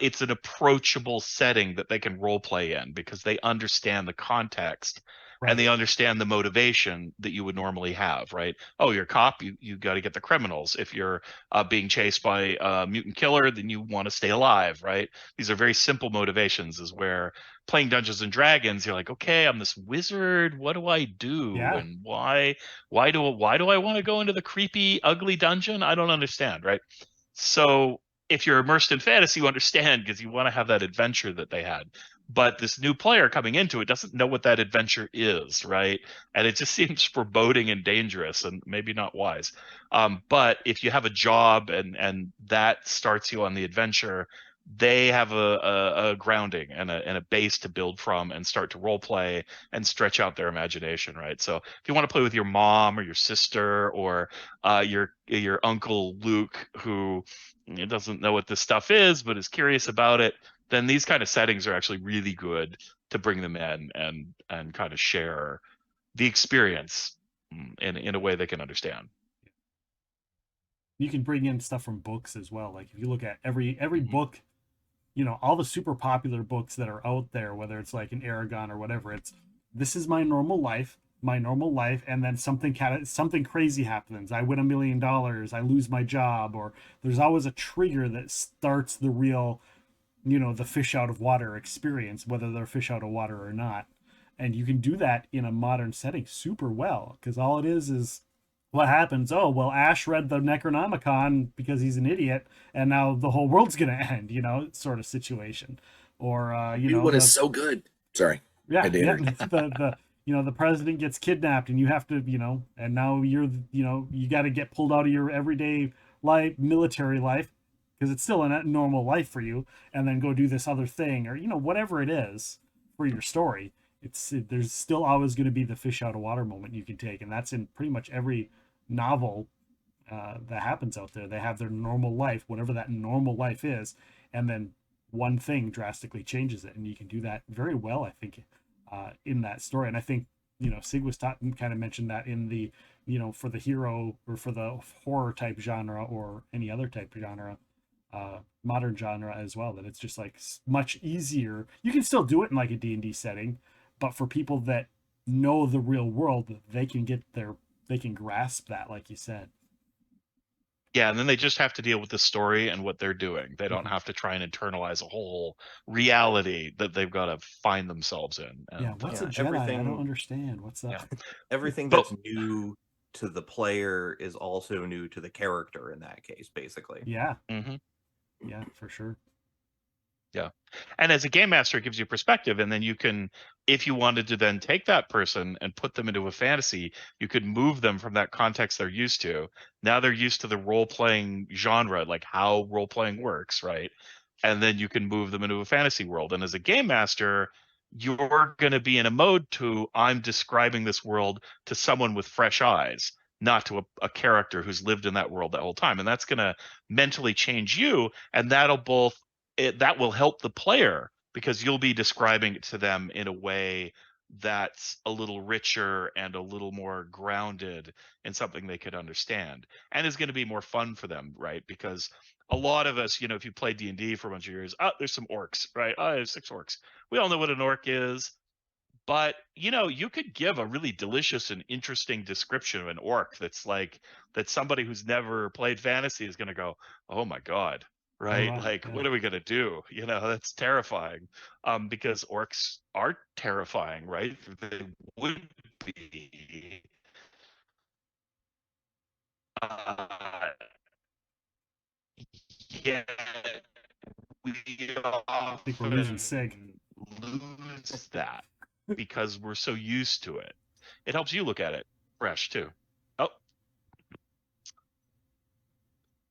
it's an approachable setting that they can role play in because they understand the context. Right. And they understand the motivation that you would normally have, right? Oh, you're a cop, you got to get the criminals. If you're being chased by a mutant killer, then you want to stay alive, right? These are very simple motivations. Is where playing Dungeons and Dragons, you're like, okay, I'm this wizard. What do I do? Yeah. And why do I want to go into the creepy, ugly dungeon? I don't understand, right? So if you're immersed in fantasy, you understand because you want to have that adventure that they had. But this new player coming into it doesn't know what that adventure is, right? And it just seems foreboding and dangerous and maybe not wise. But if you have a job and that starts you on the adventure, they have a grounding and a base to build from and start to role play and stretch out their imagination, right? So if you want to play with your mom or your sister or your uncle Luke, who doesn't know what this stuff is but is curious about it, then these kind of settings are actually really good to bring them in and kind of share the experience in a way they can understand. You can bring in stuff from books as well. Like if you look at every Mhm. book, all the super popular books that are out there, whether it's like an Aragon or whatever, this is my normal life. my normal life, and then something crazy happens. I win $1 million, I lose my job, or there's always a trigger that starts the real, the fish out of water experience, whether they're fish out of water or not. And you can do that in a modern setting super well, because all it is what happens. Oh, well, Ash read the Necronomicon because he's an idiot, and now the whole world's gonna end, sort of situation. Or New one is so good. Sorry. yeah, the president gets kidnapped, and you have to, and now you got to get pulled out of your everyday life, military life, because it's still a normal life for you, and then go do this other thing, or whatever it is for your story. There's still always going to be the fish out of water moment you can take, and that's in pretty much every novel that happens out there. They have their normal life, whatever that normal life is, and then one thing drastically changes it, and you can do that very well, I think, in that story. And I think Sig was kind of mentioned that in the for the hero or for the horror type genre or any other type of genre, modern genre as well, that it's just like much easier. You can still do it in like a D&D setting, but for people that know the real world, they can grasp that, like you said. Yeah, and then they just have to deal with the story and what they're doing. They don't have to try and internalize a whole reality that they've got to find themselves in. And, what's a Jedi? I don't understand. What's up? Yeah. Everything that's new to the player is also new to the character in that case, basically. Yeah. Mm-hmm. Yeah, for sure. Yeah. And as a game master, it gives you perspective. And then you can, if you wanted to then take that person and put them into a fantasy, you could move them from that context they're used to. Now they're used to the role-playing genre, like how role-playing works, right? And then you can move them into a fantasy world. And as a game master, you're going to be in a mode to, I'm describing this world to someone with fresh eyes, not to a character who's lived in that world that whole time. And that's going to mentally change you. And that'll that will help the player, because you'll be describing it to them in a way that's a little richer and a little more grounded in something they could understand, and is going to be more fun for them, right? Because a lot of us, if you play D&D for a bunch of years, there's some orcs, right? Oh, there's 6 orcs. We all know what an orc is. But you could give a really delicious and interesting description of an orc that somebody who's never played fantasy is going to go, oh my god, right? What are we going to do? That's terrifying. Because orcs are terrifying, right? They would be. Yet we I think we're losing Sig. lose that because we're so used to it. It helps you look at it fresh too. Oh,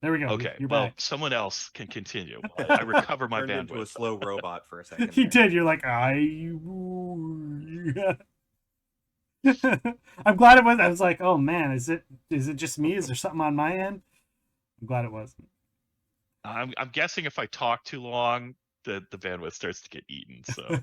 there we go. okay. You're Well, back. Someone else can continue. I recover my Turned bandwidth. into a slow robot for a second. He did. You're like, I'm glad it was. I was like, oh man, is it just me? Is there something on my end? I'm glad it wasn't. I'm guessing if I talk too long, the bandwidth starts to get eaten, so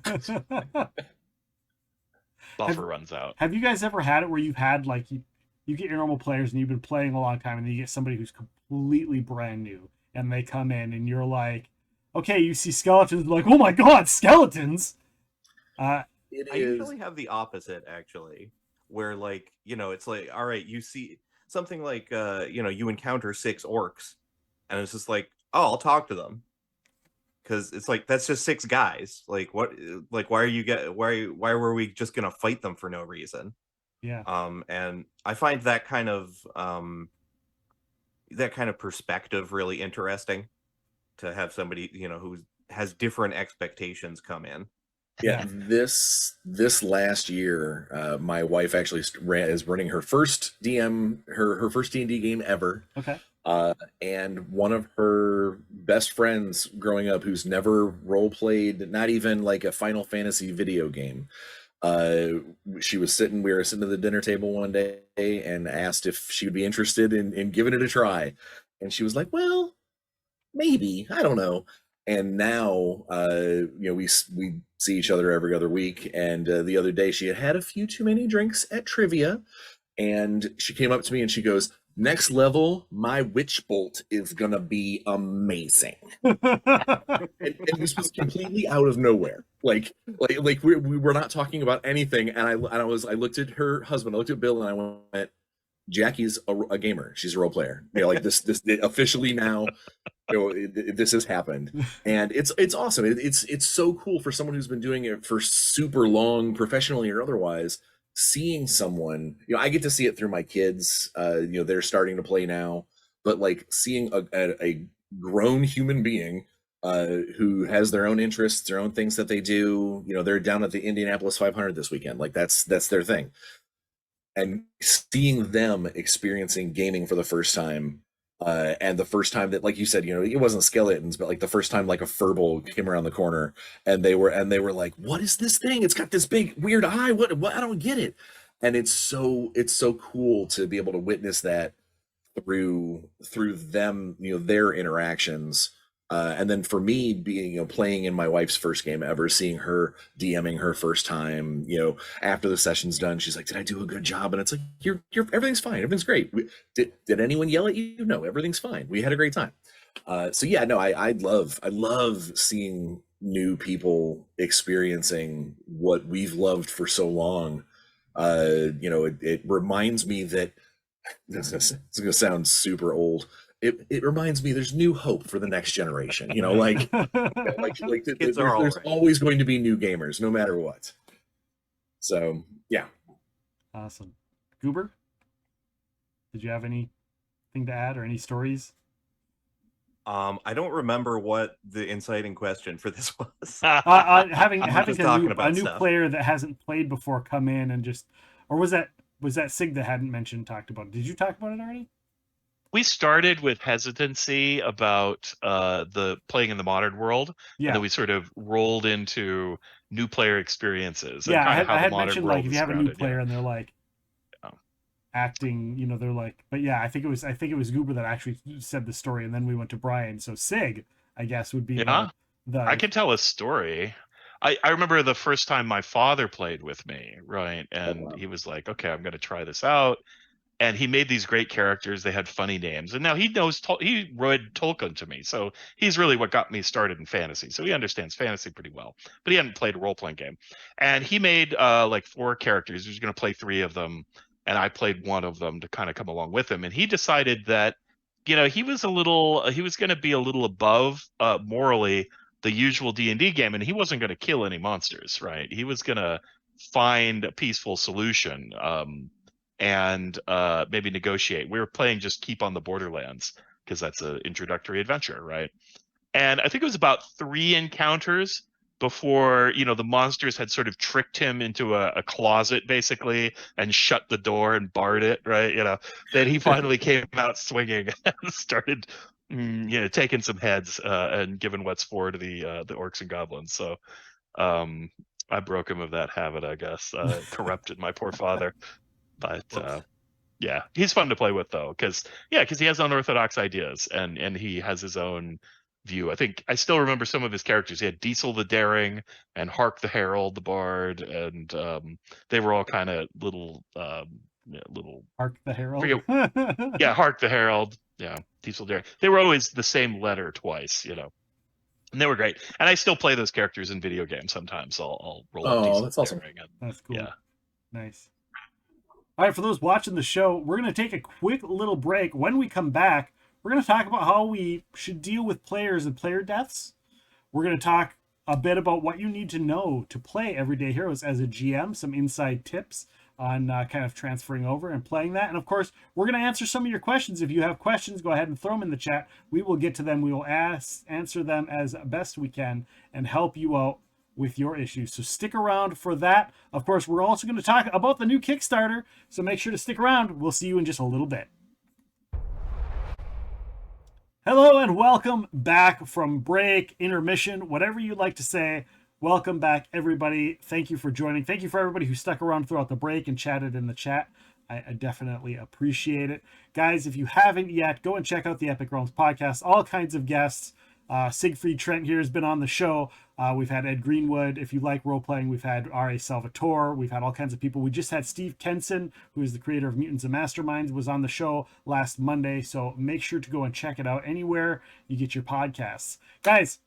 buffer runs out. Have you guys ever had it where you've had like you get your normal players and you've been playing a long time, and then you get somebody who's completely brand new, and they come in and you're like, okay, you see skeletons, like, oh my god, skeletons. I usually have the opposite, actually, where it's like, all right, you see something like you encounter 6 orcs, and it's just like, oh, I'll talk to them, because it's like, that's just 6 guys. Like, what? Like, why were we just gonna fight them for no reason? Yeah. And I find that kind of perspective really interesting, to have somebody who has different expectations come in. Yeah, this last year, my wife actually is running her first her first D&D game ever. Okay. And one of her best friends growing up, who's never role played, not even like a Final Fantasy video game, we were sitting at the dinner table one day and asked if she would be interested in giving it a try, and she was like, well, maybe, I don't know. And now we see each other every other week, and the other day she had a few too many drinks at trivia, and she came up to me and she goes, next level, my witch bolt is gonna be amazing. And this was completely out of nowhere. Like we were not talking about anything. And I looked at her husband, I looked at Bill, and I went, Jackie's a gamer. She's a role player. You know, like this officially now, you know, this has happened, and it's awesome. It's so cool for someone who's been doing it for super long, professionally or otherwise. Seeing someone, you know, I get to see it through my kids. You know, they're starting to play now, but like seeing a grown human being who has their own interests, their own things that they do. You know, they're down at the Indianapolis 500 this weekend. Like that's their thing. And seeing them experiencing gaming for the first time, and the first time that, like you said, you know, it wasn't skeletons, but like the first time like a furball came around the corner, and they were like, "What is this thing? It's got this big weird eye. What? I don't get it." And it's so cool to be able to witness that through them, you know, their interactions. And then for me being, you know, playing in my wife's first game ever, seeing her DMing her first time, you know, after the session's done, she's like, "Did I do a good job?" And it's like, you're everything's fine. Everything's great. Did anyone yell at you? No, everything's fine. We had a great time. So yeah, no, I love seeing new people experiencing what we've loved for so long. You know, it reminds me that it's going to sound super old. It reminds me there's new hope for the next generation. You know, like there's always going to be new gamers, no matter what. So yeah. Awesome. Goober, did you have anything to add or any stories? I don't remember what the inciting question for this was. Having just a new stuff. player that hasn't played before come in and just, or was that Sig that hadn't talked about it? Did you talk about it already? We started with hesitancy about the playing in the modern world, Yeah. and then we sort of rolled into new player experiences. Yeah, and I had mentioned like if you have a new player yeah. and they're like acting, you know, they're like, but yeah, I think it was Goober that actually said the story, and then we went to Brian. So Sig, I guess, would be the I can tell a story. I remember the first time my father played with me, right? And he was like, "Okay, I'm going to try this out." And he made these great characters. They had funny names. And now he knows, he read Tolkien to me. So he's really what got me started in fantasy. So he understands fantasy pretty well, but he hadn't played a role-playing game. And he made like 4 characters. He was going to play 3 of them. And I played one of them to kind of come along with him. And he decided that, you know, he was going to be a little above morally the usual D&D game. And he wasn't going to kill any monsters, right? He was going to find a peaceful solution. And maybe negotiate. We were playing just Keep on the Borderlands because that's an introductory adventure, right? And I think it was about 3 encounters before, you know, the monsters had sort of tricked him into a closet basically and shut the door and barred it, right? You know, then he finally came out swinging and started, you know, taking some heads and giving what's for to the orcs and goblins. So I broke him of that habit, I guess. Corrupted my poor father. But yeah, he's fun to play with though, because he has unorthodox ideas and he has his own view. I think I still remember some of his characters. He had Diesel the Daring and Hark the Herald, the Bard, and they were all kind of little Hark the Herald. Yeah, Hark the Herald. Yeah, Diesel Daring. They were always the same letter twice, you know. And they were great. And I still play those characters in video games sometimes. I'll roll up Diesel that's awesome. Daring. That's cool. Yeah. Nice. All right, for those watching the show, we're going to take a quick little break. When we come back, we're going to talk about how we should deal with players and player deaths. We're going to talk a bit about what you need to know to play Everyday Heroes as a GM, some inside tips on kind of transferring over and playing that. And of course, we're going to answer some of your questions. If you have questions, go ahead and throw them in the chat. We will get to them. We will answer them as best we can and help you out with your issues. So stick around for that. Of course, we're also going to talk about the new Kickstarter, so make sure to stick around. We'll see you in just a little bit. Hello and welcome back from break, intermission, whatever you'd like to say. Welcome back, everybody. Thank you for joining. Thank you for everybody who stuck around throughout the break and chatted in the chat. I definitely appreciate it. Guys, if you haven't yet, go and check out the Epic Realms podcast. All kinds of guests. Siegfried Trent here has been on the show. We've had Ed Greenwood. If you like role playing, we've had R.A. Salvatore. We've had all kinds of people. We just had Steve Kenson, who is the creator of Mutants and Masterminds, was on the show last Monday. So make sure to go and check it out anywhere you get your podcasts. Guys,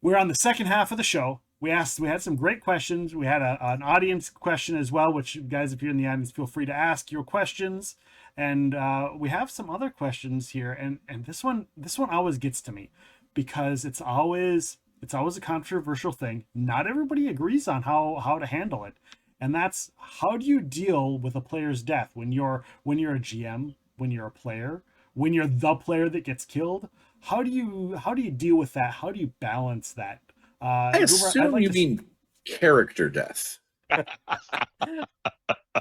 we're on the second half of the show. We had some great questions. We had an audience question as well, which guys, if you're in the audience, feel free to ask your questions. And we have some other questions here, and this one always gets to me because it's always a controversial thing. Not everybody agrees on how to handle it, and that's how do you deal with a player's death when you're a GM, when you're a player, when you're the player that gets killed. How do you deal with that? How do you balance that? I assume you mean character death.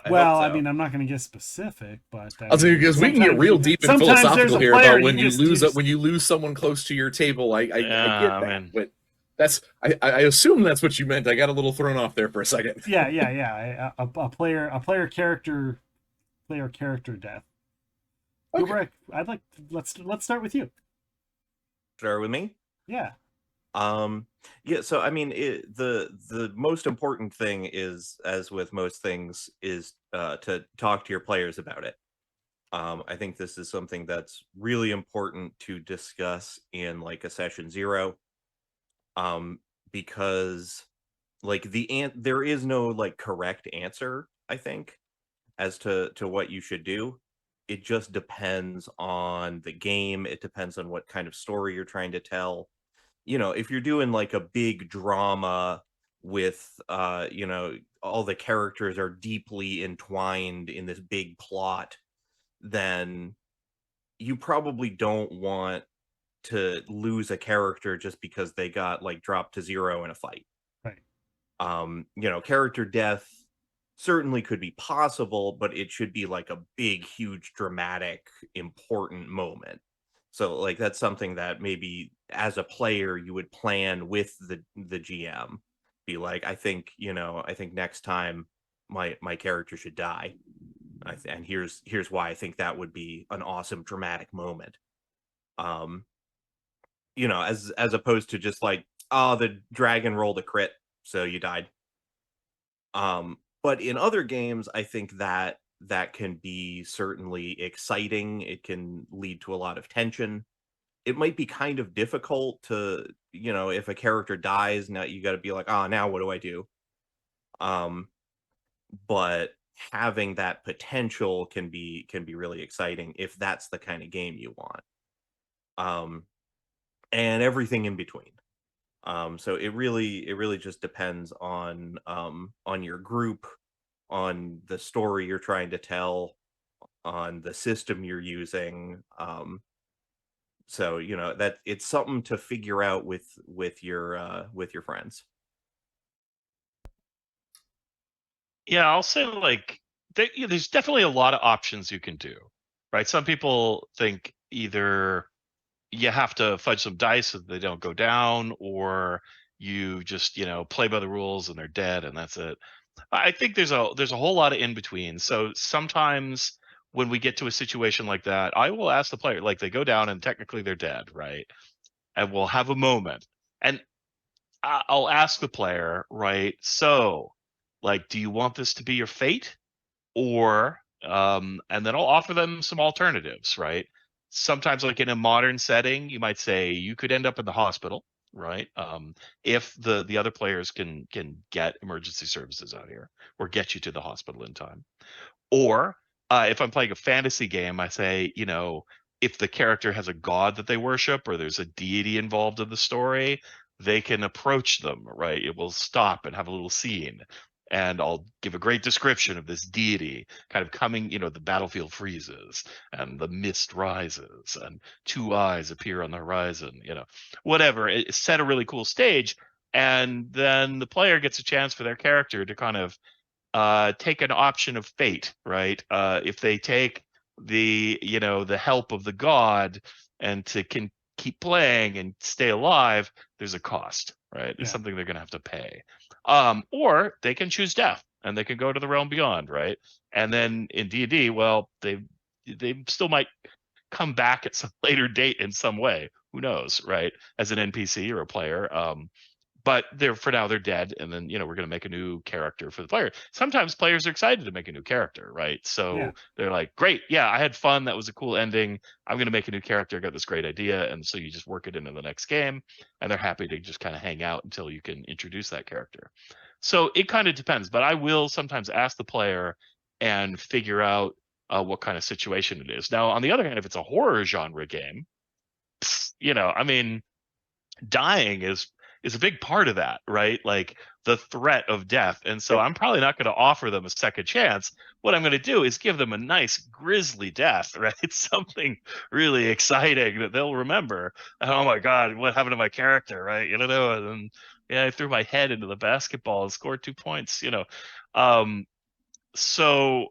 Well, I mean, I'm not going to get specific, but I'll tell you, because we can get real deep and philosophical here about when you lose someone close to your table. I get that, man. But I assume that's what you meant. I got a little thrown off there for a second. Yeah. A player character death. Okay. Uber, let's start with you. Start with me? Yeah. Yeah, so I mean, the most important thing is, as with most things, is to talk to your players about it. I think this is something that's really important to discuss in like a session 0, because like there is no like correct answer, I think, as to what you should do. It just depends on the game. It depends on what kind of story you're trying to tell. You know, if you're doing like a big drama with, all the characters are deeply entwined in this big plot, then you probably don't want to lose a character just because they got like dropped to 0 in a fight. Right. Character death certainly could be possible, but it should be like a big, huge, dramatic, important moment. So like that's something that maybe as a player you would plan with the GM. Be like, I think next time my character should die. And here's why I think that would be an awesome dramatic moment. As opposed to just like, oh, the dragon rolled a crit, so you died. But in other games, I think that can be certainly exciting. It can lead to a lot of tension. It might be kind of difficult to, if a character dies, now you got to be like, oh, now what do I do? But having that potential can be really exciting if that's the kind of game you want. And everything in between. So it really just depends on your group, on the story you're trying to tell, on the system you're using. So that it's something to figure out with your friends. Yeah, I'll say like there's definitely a lot of options you can do, right? Some people think either you have to fudge some dice so they don't go down, or you just play by the rules and they're dead and that's it. I think there's a whole lot of in between. So sometimes when we get to a situation like that, I will ask the player, like they go down and technically they're dead, right? And we'll have a moment, and I'll ask the player, right? So, like, do you want this to be your fate, or and then I'll offer them some alternatives, right? Sometimes, like in a modern setting, you might say you could end up in the hospital, right? If the other players can get emergency services out here or get you to the hospital in time. Or if I'm playing a fantasy game, I say, if the character has a god that they worship or there's a deity involved in the story, they can approach them, right? It will stop and have a little scene. And I'll give a great description of this deity kind of coming, the battlefield freezes and the mist rises and 2 eyes appear on the horizon, whatever. It set a really cool stage. And then the player gets a chance for their character to kind of take an option of fate, right? If they take the help of the god and to keep playing and stay alive, there's a cost, right? There's something they're going to have to pay. Or they can choose death and they can go to the realm beyond, right? And then in D&D, well, they still might come back at some later date in some way. Who knows, right? As an NPC or a player. But for now they're dead, and then we're going to make a new character for the player. Sometimes players are excited to make a new character, right? So they're like, great, yeah, I had fun, that was a cool ending, I'm going to make a new character, I got this great idea. And so you just work it into the next game, and they're happy to just kind of hang out until you can introduce that character. So it kind of depends, but I will sometimes ask the player and figure out what kind of situation it is. Now, on the other hand, if it's a horror genre game, I mean, dying is a big part of that, right? Like the threat of death. And so I'm probably not going to offer them a second chance. What I'm going to do is give them a nice grisly death, right? Something really exciting that they'll remember. And, oh my God, what happened to my character, right? And then I threw my head into the basketball and scored 2 points, So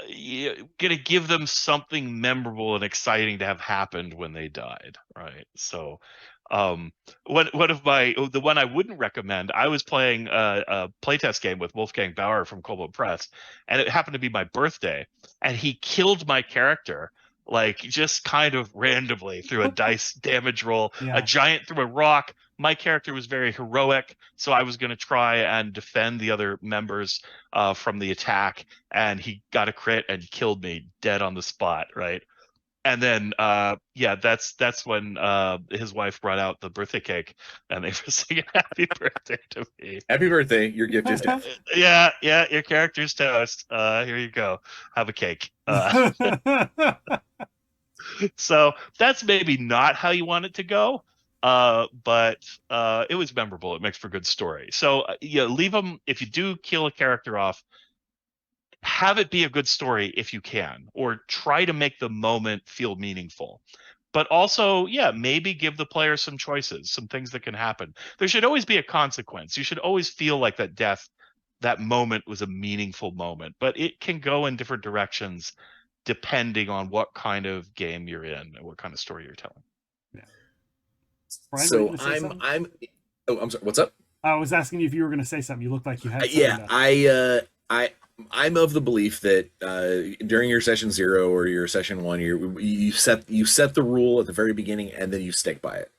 you're going to give them something memorable and exciting to have happened when they died, right? So one of the one I wouldn't recommend, I was playing a playtest game with Wolfgang Bauer from Kobold Press, and it happened to be my birthday, and he killed my character like just kind of randomly through a dice damage roll. A giant threw a rock. My character was very heroic, so I was going to try and defend the other members from the attack, and he got a crit and killed me dead on the spot, right? And then that's when his wife brought out the birthday cake, and they were singing happy birthday to me. Happy birthday, your gift is death. Yeah, your character's toast. Here you go, have a cake. So that's maybe not how you want it to go, but it was memorable. It makes for good story. So leave them, if you do kill a character off, have it be a good story if you can, or try to make the moment feel meaningful. But also, maybe give the player some choices, some things that can happen. There should always be a consequence. You should always feel like that death, that moment was a meaningful moment, but it can go in different directions depending on what kind of game you're in and what kind of story you're telling. Brian, so I'm sorry, what's up? I was asking you if you were going to say something. You looked like you had I'm of the belief that during your session 0 or your session 1, you set the rule at the very beginning, and then you stick by it.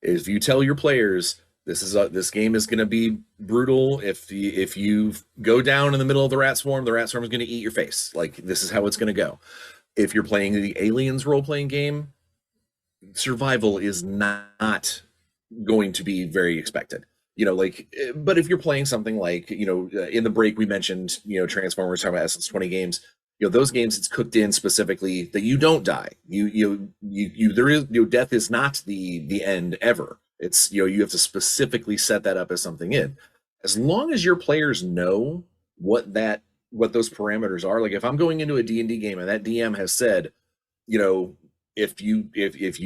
If you tell your players this game is going to be brutal, if you go down in the middle of the rat swarm is going to eat your face. Like, this is how it's going to go. If you're playing the Aliens role-playing game, survival is not going to be very expected. But if you're playing something like, in the break we mentioned, Transformers, talking about SS20 games, those games, it's cooked in specifically that you don't die. Death is not the end ever. It's, you have to specifically set that up as something in. As long as your players know what those parameters are, like if I'm going into a D&D game and that DM has said, if you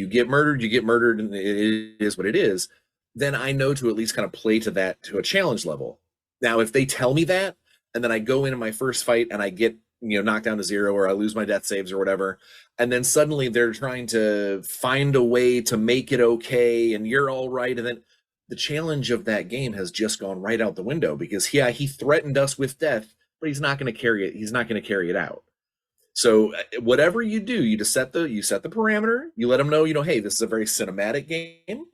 get murdered, you get murdered, and it is what it is, then I know to at least kind of play to that, to a challenge level. Now, if they tell me that, and then I go into my first fight and I get, knocked down to 0, or I lose my death saves or whatever, and then suddenly they're trying to find a way to make it okay, and you're all right, and then the challenge of that game has just gone right out the window, because he threatened us with death, but he's not going to carry it. He's not going to carry it out. So whatever you do, you set the parameter. You let them know, hey, this is a very cinematic game.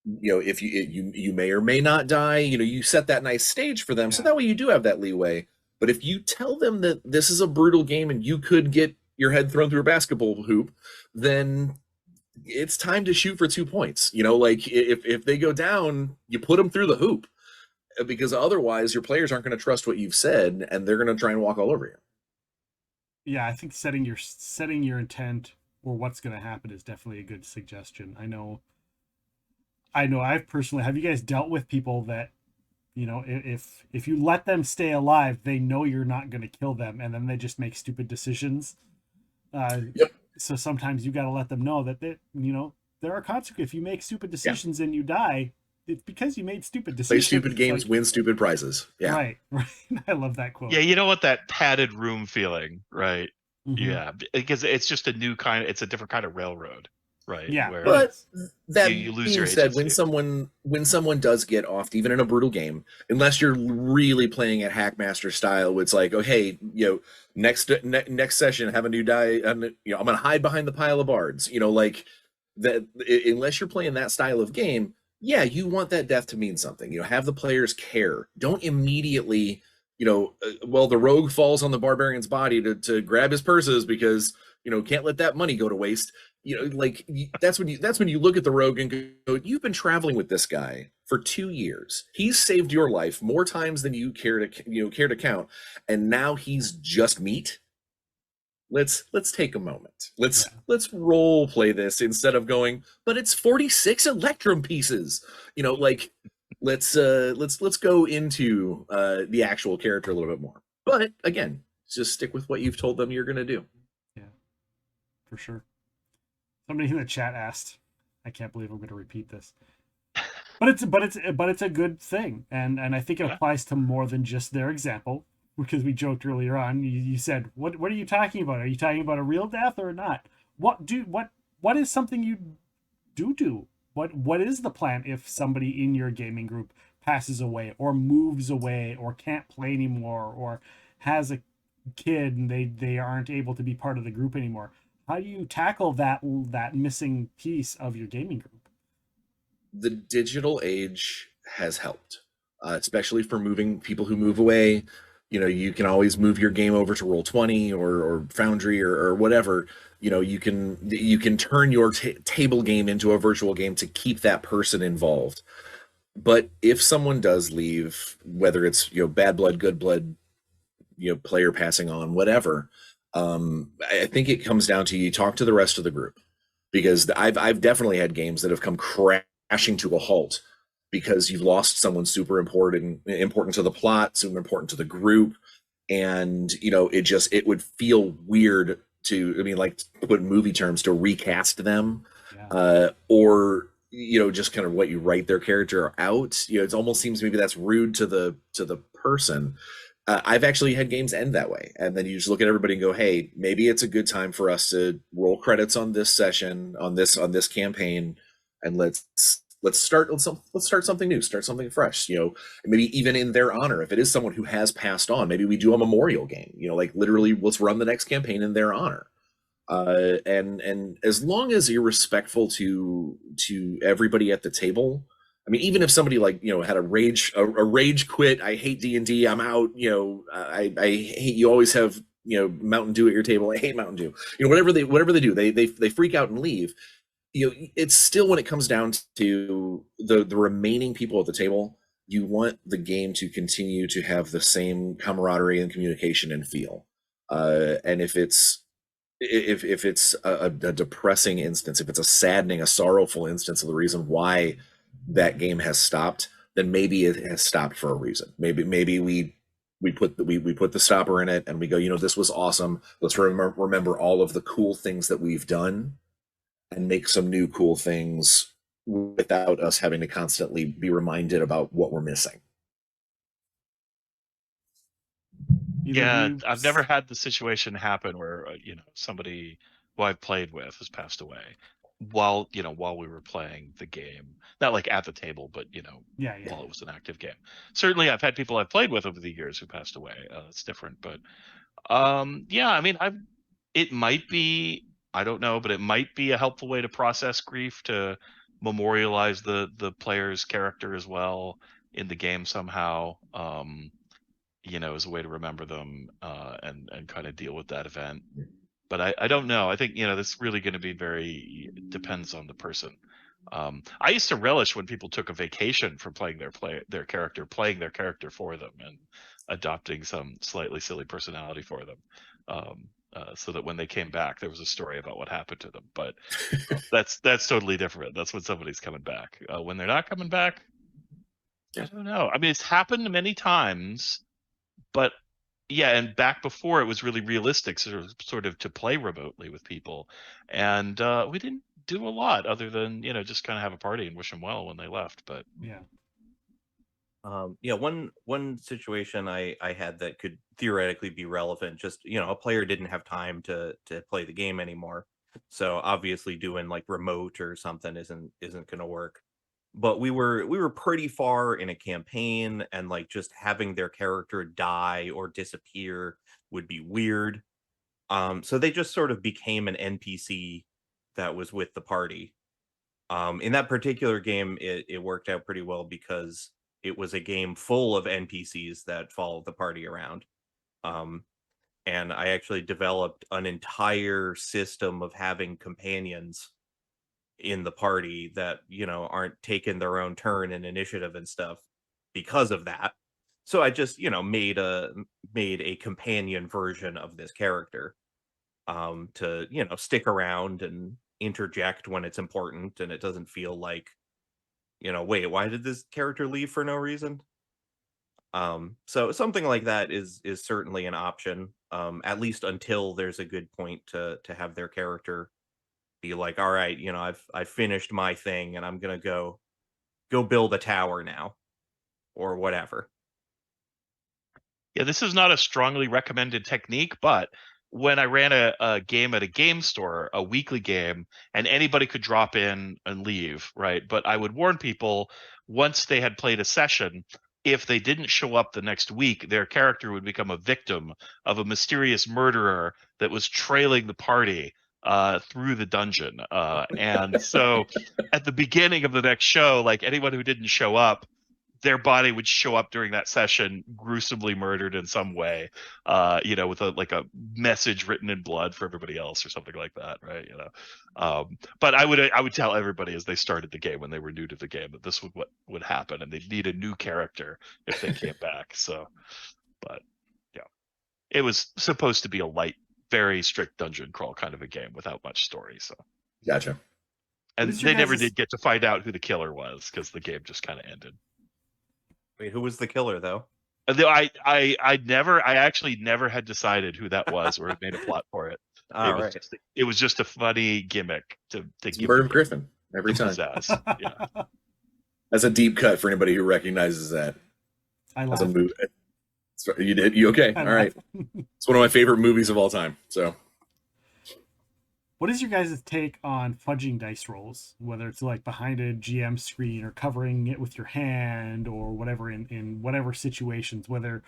If you may or may not die, you set that nice stage for them. So that way you do have that leeway. But if you tell them that this is a brutal game and you could get your head thrown through a basketball hoop, then it's time to shoot for 2 points. Like if they go down, you put them through the hoop, because otherwise your players aren't going to trust what you've said, and they're going to try and walk all over you. Yeah, I think setting your intent or what's going to happen is definitely a good suggestion. I know I've personally, have you guys dealt with people that, if you let them stay alive, they know you're not going to kill them, and then they just make stupid decisions. Yep. So sometimes you got to let them know that there are consequences. If you make stupid decisions and you die, it's because you made stupid decisions. Play stupid games, win stupid prizes. Yeah. Right. I love that quote. Yeah, you know what, that padded room feeling, right? Mm-hmm. Yeah, because it's just it's a different kind of railroad. Right. Yeah. Where but that you lose being your said, agency. when someone does get offed, even in a brutal game, unless you're really playing at Hackmaster style, where it's like, oh hey, next session have a new die, I'm gonna hide behind the pile of bards. unless you're playing that style of game, yeah, you want that death to mean something. Have the players care. Don't immediately, well, the rogue falls on the barbarian's body to grab his purses because can't let that money go to waste. That's when you look at the rogue and go, you've been traveling with this guy for 2 years. He's saved your life more times than you care to count, and now he's just meat. Let's take a moment. Let's role play this instead of going, but it's 46 electrum pieces. Let's go into the actual character a little bit more. But again, just stick with what you've told them you're going to do. Yeah, for sure. Somebody in the chat asked, I can't believe I'm going to repeat this, but it's a good thing, and I think it applies to more than just their example, because we joked earlier on. You said, what are you talking about? Are you talking about a real death or not? What is something you do? What is the plan if somebody in your gaming group passes away or moves away or can't play anymore or has a kid and they aren't able to be part of the group anymore? How do you tackle that missing piece of your gaming group? The digital age has helped, especially for moving people who move away. You can always move your game over to Roll20 or Foundry or whatever. You can turn your table game into a virtual game to keep that person involved. But if someone does leave, whether it's bad blood, good blood, player passing on, whatever, I think it comes down to you talk to the rest of the group, because I've definitely had games that have come crashing to a halt because you've lost someone super important to the plot, super important to the group, and it would feel weird to, like, to put in movie terms, to recast them, or just kind of what you write their character out. It almost seems maybe that's rude to the person. I've actually had games end that way, and then you just look at everybody and go, "Hey, maybe it's a good time for us to roll credits on this session, on this campaign, and let's start something new, start something fresh." Maybe even in their honor, if it is someone who has passed on, maybe we do a memorial game. Like literally, let's run the next campaign in their honor. And as long as you're respectful to everybody at the table. I mean, even if somebody had a rage quit, I hate D&D, I'm out, I hate, you always have, Mountain Dew at your table, I hate Mountain Dew, whatever they do, they freak out and leave. It's still, when it comes down to the remaining people at the table, you want the game to continue to have the same camaraderie and communication and feel. And if it's a depressing instance, if it's a saddening, a sorrowful instance of the reason why that game has stopped, then maybe it has stopped for a reason. Maybe we put the stopper in it and we go, this was awesome. Let's remember all of the cool things that we've done and make some new cool things without us having to constantly be reminded about what we're missing. Yeah, I've never had the situation happen where somebody who I've played with has passed away while we were playing the game, not like at the table, but while it was an active game. Certainly I've had people I've played with over the years who passed away. It's different, but I mean, it might be, I don't know, but it might be a helpful way to process grief, to memorialize the player's character as well in the game somehow, as a way to remember them, and kind of deal with that event. But I don't know. I think, that's really going to be depends on the person. I used to relish when people took a vacation from playing their character for them and adopting some slightly silly personality for them, so that when they came back, there was a story about what happened to them. But that's totally different. That's when somebody's coming back. When they're not coming back, I don't know. I mean, it's happened many times, but yeah, and back before it was really realistic, sort of to play remotely with people, and we didn't do a lot other than just kind of have a party and wish them well when they left. But one situation I had that could theoretically be relevant, just a player didn't have time to play the game anymore, so obviously doing like remote or something isn't going to work. But we were pretty far in a campaign, and like just having their character die or disappear would be weird. So they just sort of became an NPC that was with the party. In that particular game, it worked out pretty well because it was a game full of NPCs that followed the party around. Um, and I actually developed an entire system of having companions in the party that, aren't taking their own turn in initiative and stuff because of that. So I just, made a companion version of this character, to, stick around and interject when it's important, and it doesn't feel like, wait, why did this character leave for no reason? So something like that is certainly an option, at least until there's a good point to have their character be like, all right, I've finished my thing and I'm gonna go build a tower now or whatever. Yeah, this is not a strongly recommended technique, but when I ran a game at a game store, a weekly game, and anybody could drop in and leave, right? But I would warn people once they had played a session, if they didn't show up the next week, their character would become a victim of a mysterious murderer that was trailing the party through the dungeon. And so at the beginning of the next show, like anyone who didn't show up, their body would show up during that session gruesomely murdered in some way, with a message written in blood for everybody else or something like that, right? But I would tell everybody as they started the game when they were new to the game that this what would happen, and they'd need a new character if they came back. So, but yeah, it was supposed to be a light, very strict dungeon crawl kind of a game without much story. So, Gotcha. and What is your they never guys' did get to find out who the killer was because the game just kind of ended. Wait, who was the killer though? I actually never had decided who that was or had made a plot for it. All right. It was just a funny gimmick to It's give Merv Griffin every some time. pizzazz. Yeah. That's a deep cut for anybody who recognizes that I as a laughed. movie. You did? You okay? I All right. laughed. It's one of my favorite movies of all time. So What is your guys' take on fudging dice rolls? Whether it's like behind a GM screen or covering it with your hand or whatever in whatever situations, whether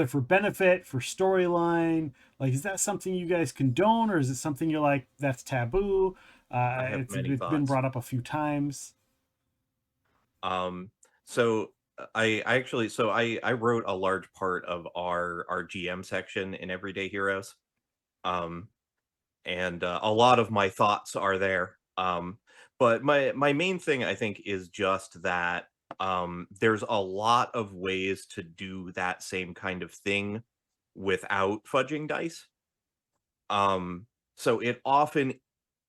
for benefit, for storyline, like is that something you guys condone or is it something you're like that's taboo? have It's many been thoughts. brought up a few times. So I wrote a large part of our GM section in Everyday Heroes. And a lot of my thoughts are there. But my main thing I think is just that there's a lot of ways to do that same kind of thing without fudging dice. So it often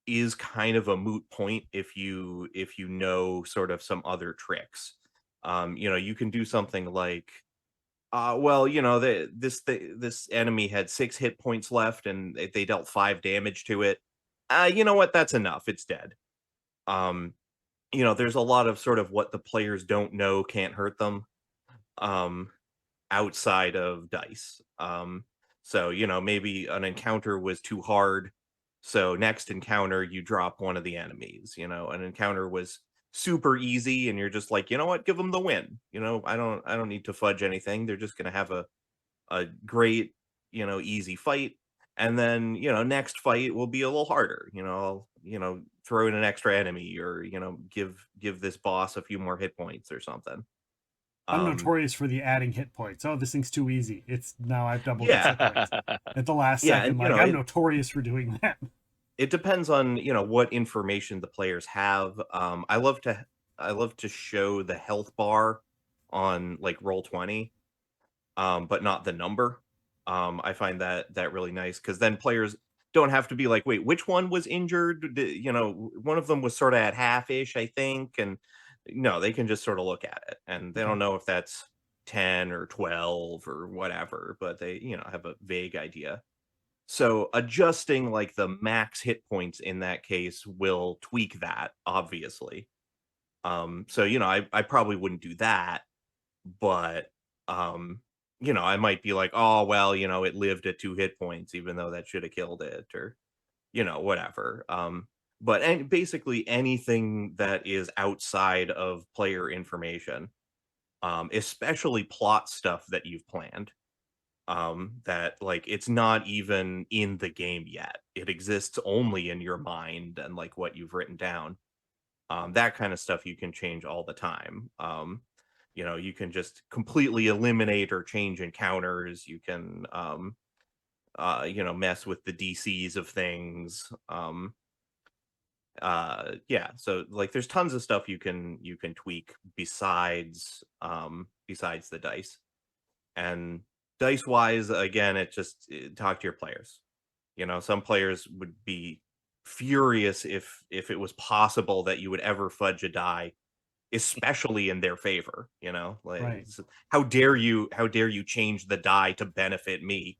is kind of a moot point if you know sort of some other tricks. You can do something like well, this enemy had 6 hit points left, and they dealt 5 damage to it. You know what? That's enough. It's dead. Um, there's a lot of sort of what the players don't know can't hurt them, outside of dice. So maybe an encounter was too hard, so next encounter you drop one of the enemies. An encounter was super easy and you're just like, you know what, give them the win. I don't need to fudge anything. They're just going to have a great, easy fight. And then, next fight will be a little harder. I'll, throw in an extra enemy or, give this boss a few more hit points or something. I'm notorious for the adding hit points. Oh, this thing's too easy. It's now I've doubled its hit Yeah. points at the last Yeah, second. and, Like I'm notorious for doing that. It depends on what information the players have. I love to show the health bar on like Roll20, but not the number. I find that really nice because then players don't have to be like, wait, which one was injured? One of them was sort of at half-ish, I think, and no, they can just sort of look at it and they don't know if that's 10 or 12 or whatever, but they have a vague idea. So adjusting like the max hit points in that case will tweak that, obviously. So I probably wouldn't do that, but I might be like, oh well, it lived at 2 hit points, even though that should have killed it, or whatever. But basically anything that is outside of player information, especially plot stuff that you've planned. That like it's not even in the game yet. It exists only in your mind and like what you've written down. That kind of stuff you can change all the time. You can just completely eliminate or change encounters. You can mess with the DCs of things. Yeah, so like there's tons of stuff you can tweak besides the dice. And dice wise, again, talk to your players. Some players would be furious if it was possible that you would ever fudge a die, especially in their favor. Like, Right. how dare you change the die to benefit me?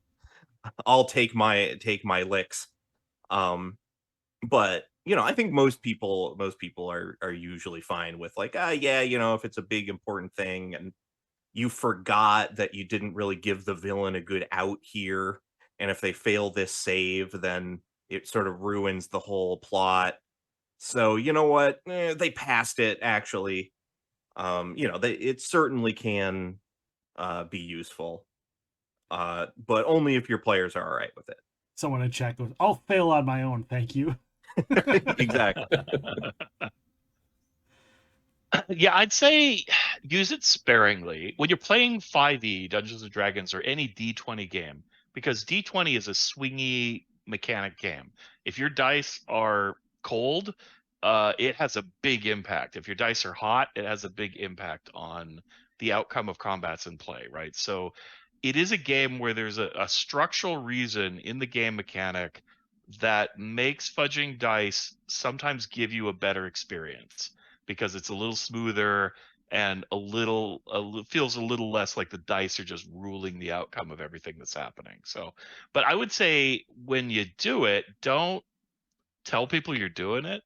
I'll take my licks. um but I think most people are usually fine with like, yeah, if it's a big important thing and you forgot that you didn't really give the villain a good out here, and if they fail this save, then it sort of ruins the whole plot. So you know what, they passed it actually. It certainly can be useful, but only if your players are all right with it. Someone in chat goes, I'll fail on my own, thank you. Exactly. Yeah, I'd say use it sparingly when you're playing 5e Dungeons and Dragons or any D20 game, because D20 is a swingy mechanic game. If your dice are cold, it has a big impact. If your dice are hot, it has a big impact on the outcome of combats in play, right? So it is a game where there's a structural reason in the game mechanic that makes fudging dice sometimes give you a better experience, because it's a little smoother and feels a little less like the dice are just ruling the outcome of everything that's happening. So, but I would say when you do it, don't tell people you're doing it.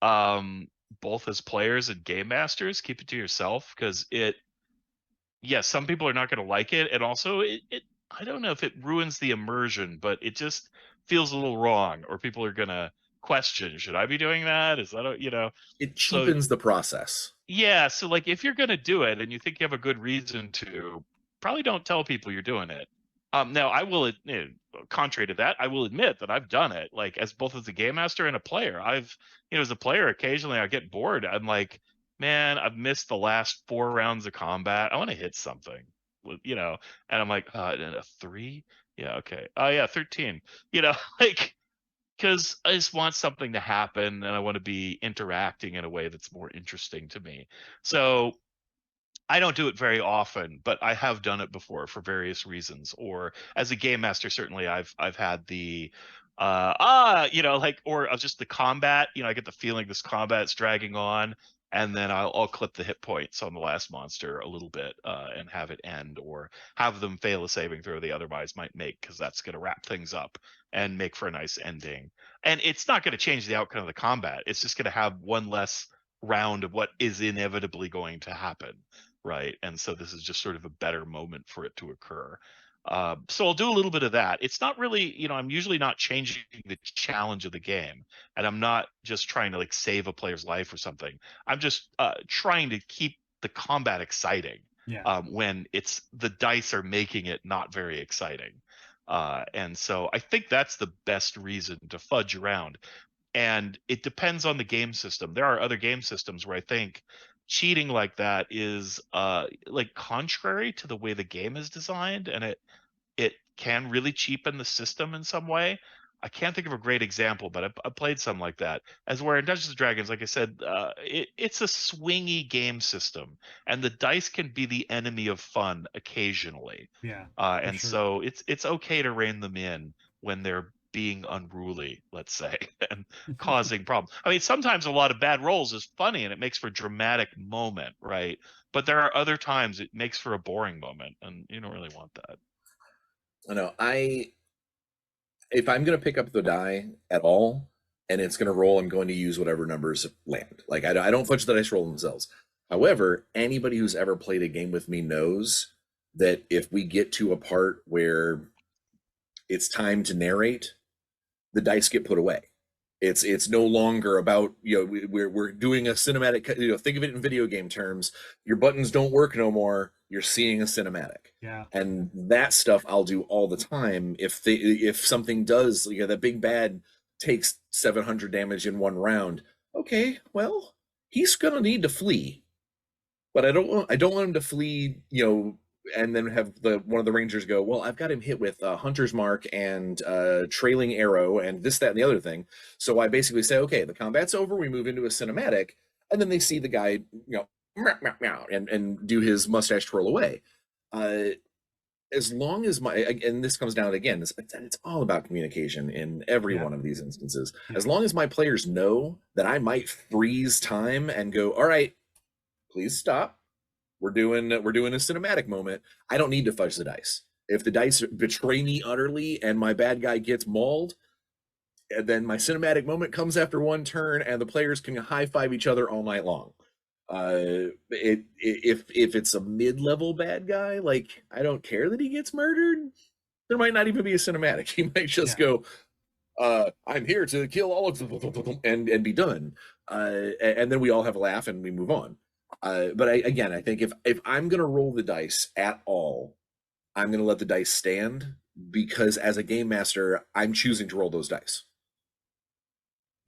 Both as players and game masters, keep it to yourself, because some people are not going to like it, and also it I don't know if it ruins the immersion, but it just feels a little wrong, or people are going to question, should I be doing that? Is that It so cheapens the process. yeah, so like if you're going to do it and you think you have a good reason to, probably don't tell people you're doing it. Now I will, contrary to that, I will admit that I've done it, like as both as a game master and a player. As a player, occasionally I get bored. I'm like, man, I've missed the last 4 rounds of combat. I want to hit something, and I'm like, a 3? Yeah, okay. Oh yeah, 13. Like, because I just want something to happen and I want to be interacting in a way that's more interesting to me. So I don't do it very often, but I have done it before for various reasons. Or as a game master, certainly I've had the or just the combat. I get the feeling this combat's dragging on, and then I'll clip the hit points on the last monster a little bit and have it end, or have them fail a saving throw they otherwise might make, because that's going to wrap things up and make for a nice ending. And it's not going to change the outcome of the combat. It's just going to have one less round of what is inevitably going to happen. Right. And so this is just sort of a better moment for it to occur. So I'll do a little bit of that. It's not really, I'm usually not changing the challenge of the game, and I'm not just trying to like save a player's life or something. I'm just trying to keep the combat exciting. Yeah. When it's the dice are making it not very exciting. And so I think that's the best reason to fudge around. And it depends on the game system. There are other game systems where I think cheating like that is like contrary to the way the game is designed, and it can really cheapen the system in some way. I can't think of a great example, but I played some like that. As where in Dungeons and Dragons, like I said, it's a swingy game system, and the dice can be the enemy of fun occasionally. Yeah. And sure. so it's okay to rein them in when they're being unruly, let's say, and causing problems. I mean, sometimes a lot of bad rolls is funny and it makes for a dramatic moment, right? But there are other times it makes for a boring moment, and you don't really want that. I know. If I'm going to pick up the die at all and it's going to roll, I'm going to use whatever numbers land. Like I don't fudge the dice roll themselves. However, anybody who's ever played a game with me knows that if we get to a part where it's time to narrate, the dice get put away. It's no longer about, we're doing a cinematic, think of it in video game terms. Your buttons don't work no more. You're seeing a cinematic. Yeah. And that stuff I'll do all the time. If something does, that big bad takes 700 damage in one round. Okay, well, he's gonna need to flee. But I don't want him to flee, and then have one of the Rangers go, well, I've got him hit with Hunter's Mark and trailing arrow and this, that, and the other thing. So I basically say, okay, the combat's over. We move into a cinematic, and then they see the guy, meow, meow, meow, and do his mustache twirl away. As long as and this comes down again, it's all about communication in every one of these instances. As long as my players know that I might freeze time and go, all right, please stop. We're doing a cinematic moment. I don't need to fudge the dice. If the dice betray me utterly and my bad guy gets mauled, and then my cinematic moment comes after one turn, and the players can high five each other all night long. If it's a mid-level bad guy, like, I don't care that he gets murdered. There might not even be a cinematic. He might just go, I'm here to kill all of them and be done. And then we all have a laugh and we move on. But I think if I'm going to roll the dice at all, I'm going to let the dice stand, because as a game master, I'm choosing to roll those dice.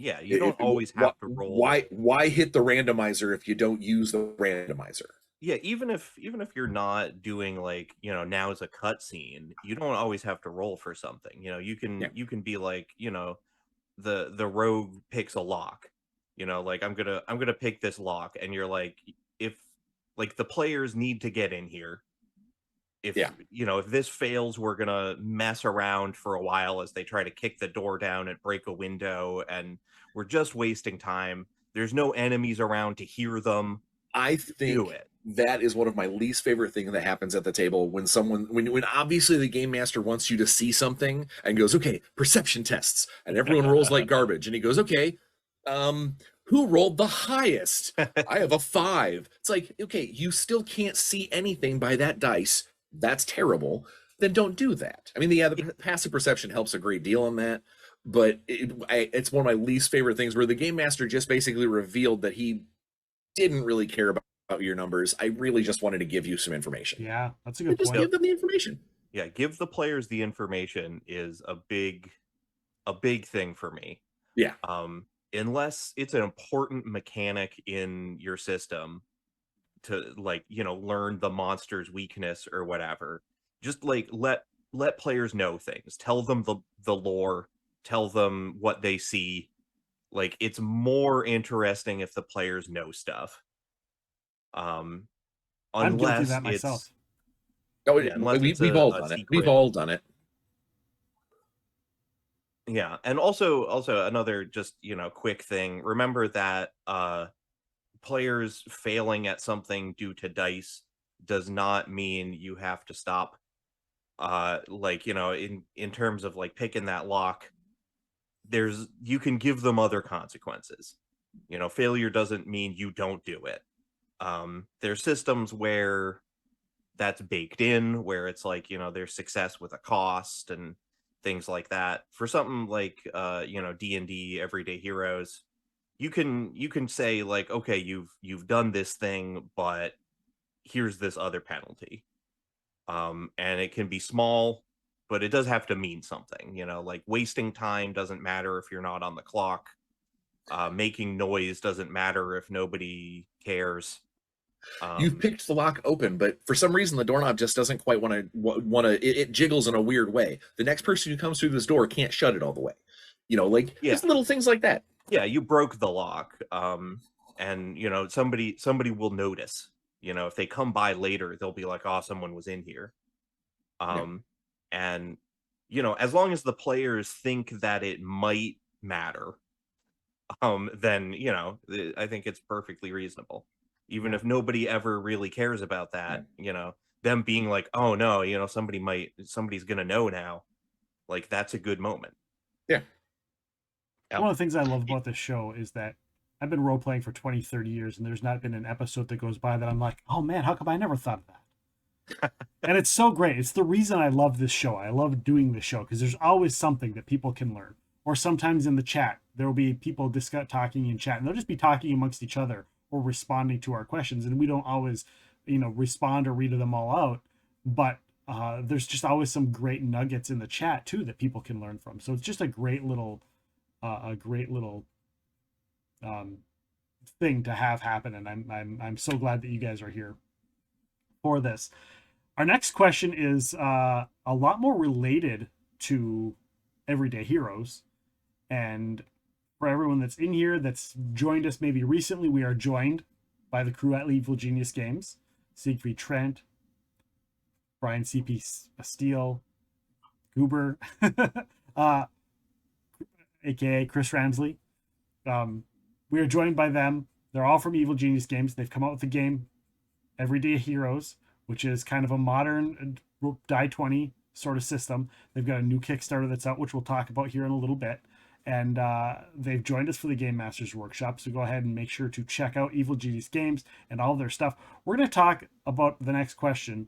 Yeah, you don't always have to roll. Why hit the randomizer if you don't use the randomizer? Yeah, even if you're not doing, like, now is a cutscene, you don't always have to roll for something. You can be like, the rogue picks a lock. Like, I'm gonna pick this lock, and you're like, if like the players need to get in here. If if this fails, we're gonna mess around for a while as they try to kick the door down and break a window, and we're just wasting time. There's no enemies around to hear them. I think that is one of my least favorite things that happens at the table, when when obviously the game master wants you to see something and goes, okay, perception tests, and everyone rolls like garbage, and he goes, okay, who rolled the highest? I have a 5. It's like, okay, you still can't see anything by that dice. That's terrible. Then don't do that. I mean, the passive perception helps a great deal on that, but it's one of my least favorite things, where the game master just basically revealed that he didn't really care about your numbers. I really just wanted to give you some information. Yeah, that's a good point. Just give them the information. Yeah, give the players the information is a big thing for me. Yeah. Unless it's an important mechanic in your system to, like, learn the monster's weakness or whatever, just like let players know things, tell them the lore, tell them what they see. Like, it's more interesting if the players know stuff. I'm guilty of that myself. We've all done it. We've all done it. Yeah, and also another just quick thing. Remember that players failing at something due to dice does not mean you have to stop. Like, in terms of, like, picking that lock, you can give them other consequences. Failure doesn't mean you don't do it. There's systems where that's baked in, where it's like, there's success with a cost and things like that. For something like D&D Everyday Heroes, you can say, like, okay, you've done this thing, but here's this other penalty. And it can be small, but it does have to mean something. Like, wasting time doesn't matter if you're not on the clock. Making noise doesn't matter if nobody cares. You've picked the lock open, but for some reason the doorknob just doesn't quite want to. It jiggles in a weird way. The next person who comes through this door can't shut it all the way. Just little things like that. Yeah, you broke the lock, and somebody will notice. If they come by later, they'll be like, "Oh, someone was in here." And as long as the players think that it might matter, then I think it's perfectly reasonable. Even if nobody ever really cares about that, them being like, "Oh no, somebody's gonna know now," like, that's a good moment. Yeah. One of the things I love about this show is that I've been role playing for 20, 30 years, and there's not been an episode that goes by that I'm like, oh man, how come I never thought of that? And it's so great. It's the reason I love this show. I love doing this show, because there's always something that people can learn. Or sometimes in the chat, there will be people talking in chat, and they'll just be talking amongst each other or responding to our questions, and we don't always respond or read them all out, but there's just always some great nuggets in the chat too that people can learn from. So it's just a great little thing to have happen, and I'm so glad that you guys are here for this. Our next question is a lot more related to Everyday Heroes, and for everyone that's in here that's joined us maybe recently, we are joined by the crew at Evil Genius Games: Siegfried Trent, Brian C.P. Steele, Goober, aka Chris Ramsley. We are joined by them. They're all from Evil Genius Games. They've come out with the game Everyday Heroes, which is kind of a modern die 20 sort of system. They've got a new Kickstarter that's out, which we'll talk about here in a little bit. And they've joined us for the Gamemasters workshop. So go ahead and make sure to check out Evil Genius Games and all their stuff. We're going to talk about the next question.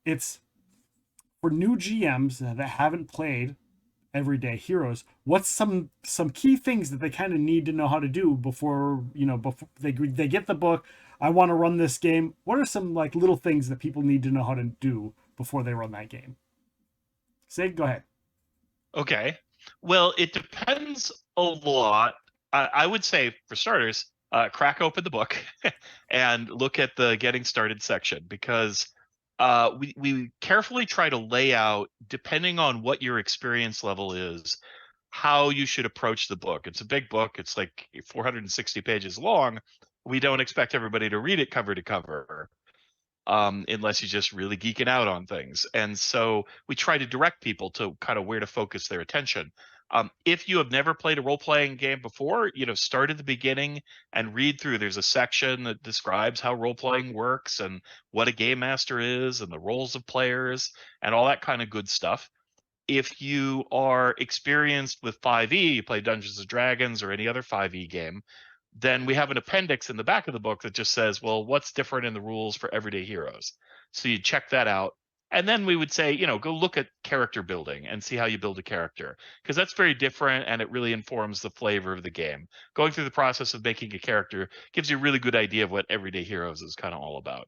It's for new GMs that haven't played Everyday Heroes. What's some key things that they kind of need to know how to do before they get the book? I want to run this game. What are some like little things that people need to know how to do before they run that game? Sig, go ahead. Okay. Well, it depends a lot. I would say, for starters, crack open the book and look at the getting started section, because we carefully try to lay out, depending on what your experience level is, how you should approach the book. It's a big book. It's like 460 pages long. We don't expect everybody to read it cover to cover, unless you're just really geeking out on things. And so we try to direct people to kind of where to focus their attention. If you have never played a role-playing game before, start at the beginning and read through. There's a section that describes how role-playing works and what a game master is and the roles of players and all that kind of good stuff. If you are experienced with 5e, you play Dungeons and Dragons or any other 5e game, then we have an appendix in the back of the book that just says, well, what's different in the rules for Everyday Heroes? So you check that out. And then we would say, go look at character building and see how you build a character, because that's very different and it really informs the flavor of the game. Going through the process of making a character gives you a really good idea of what Everyday Heroes is kind of all about.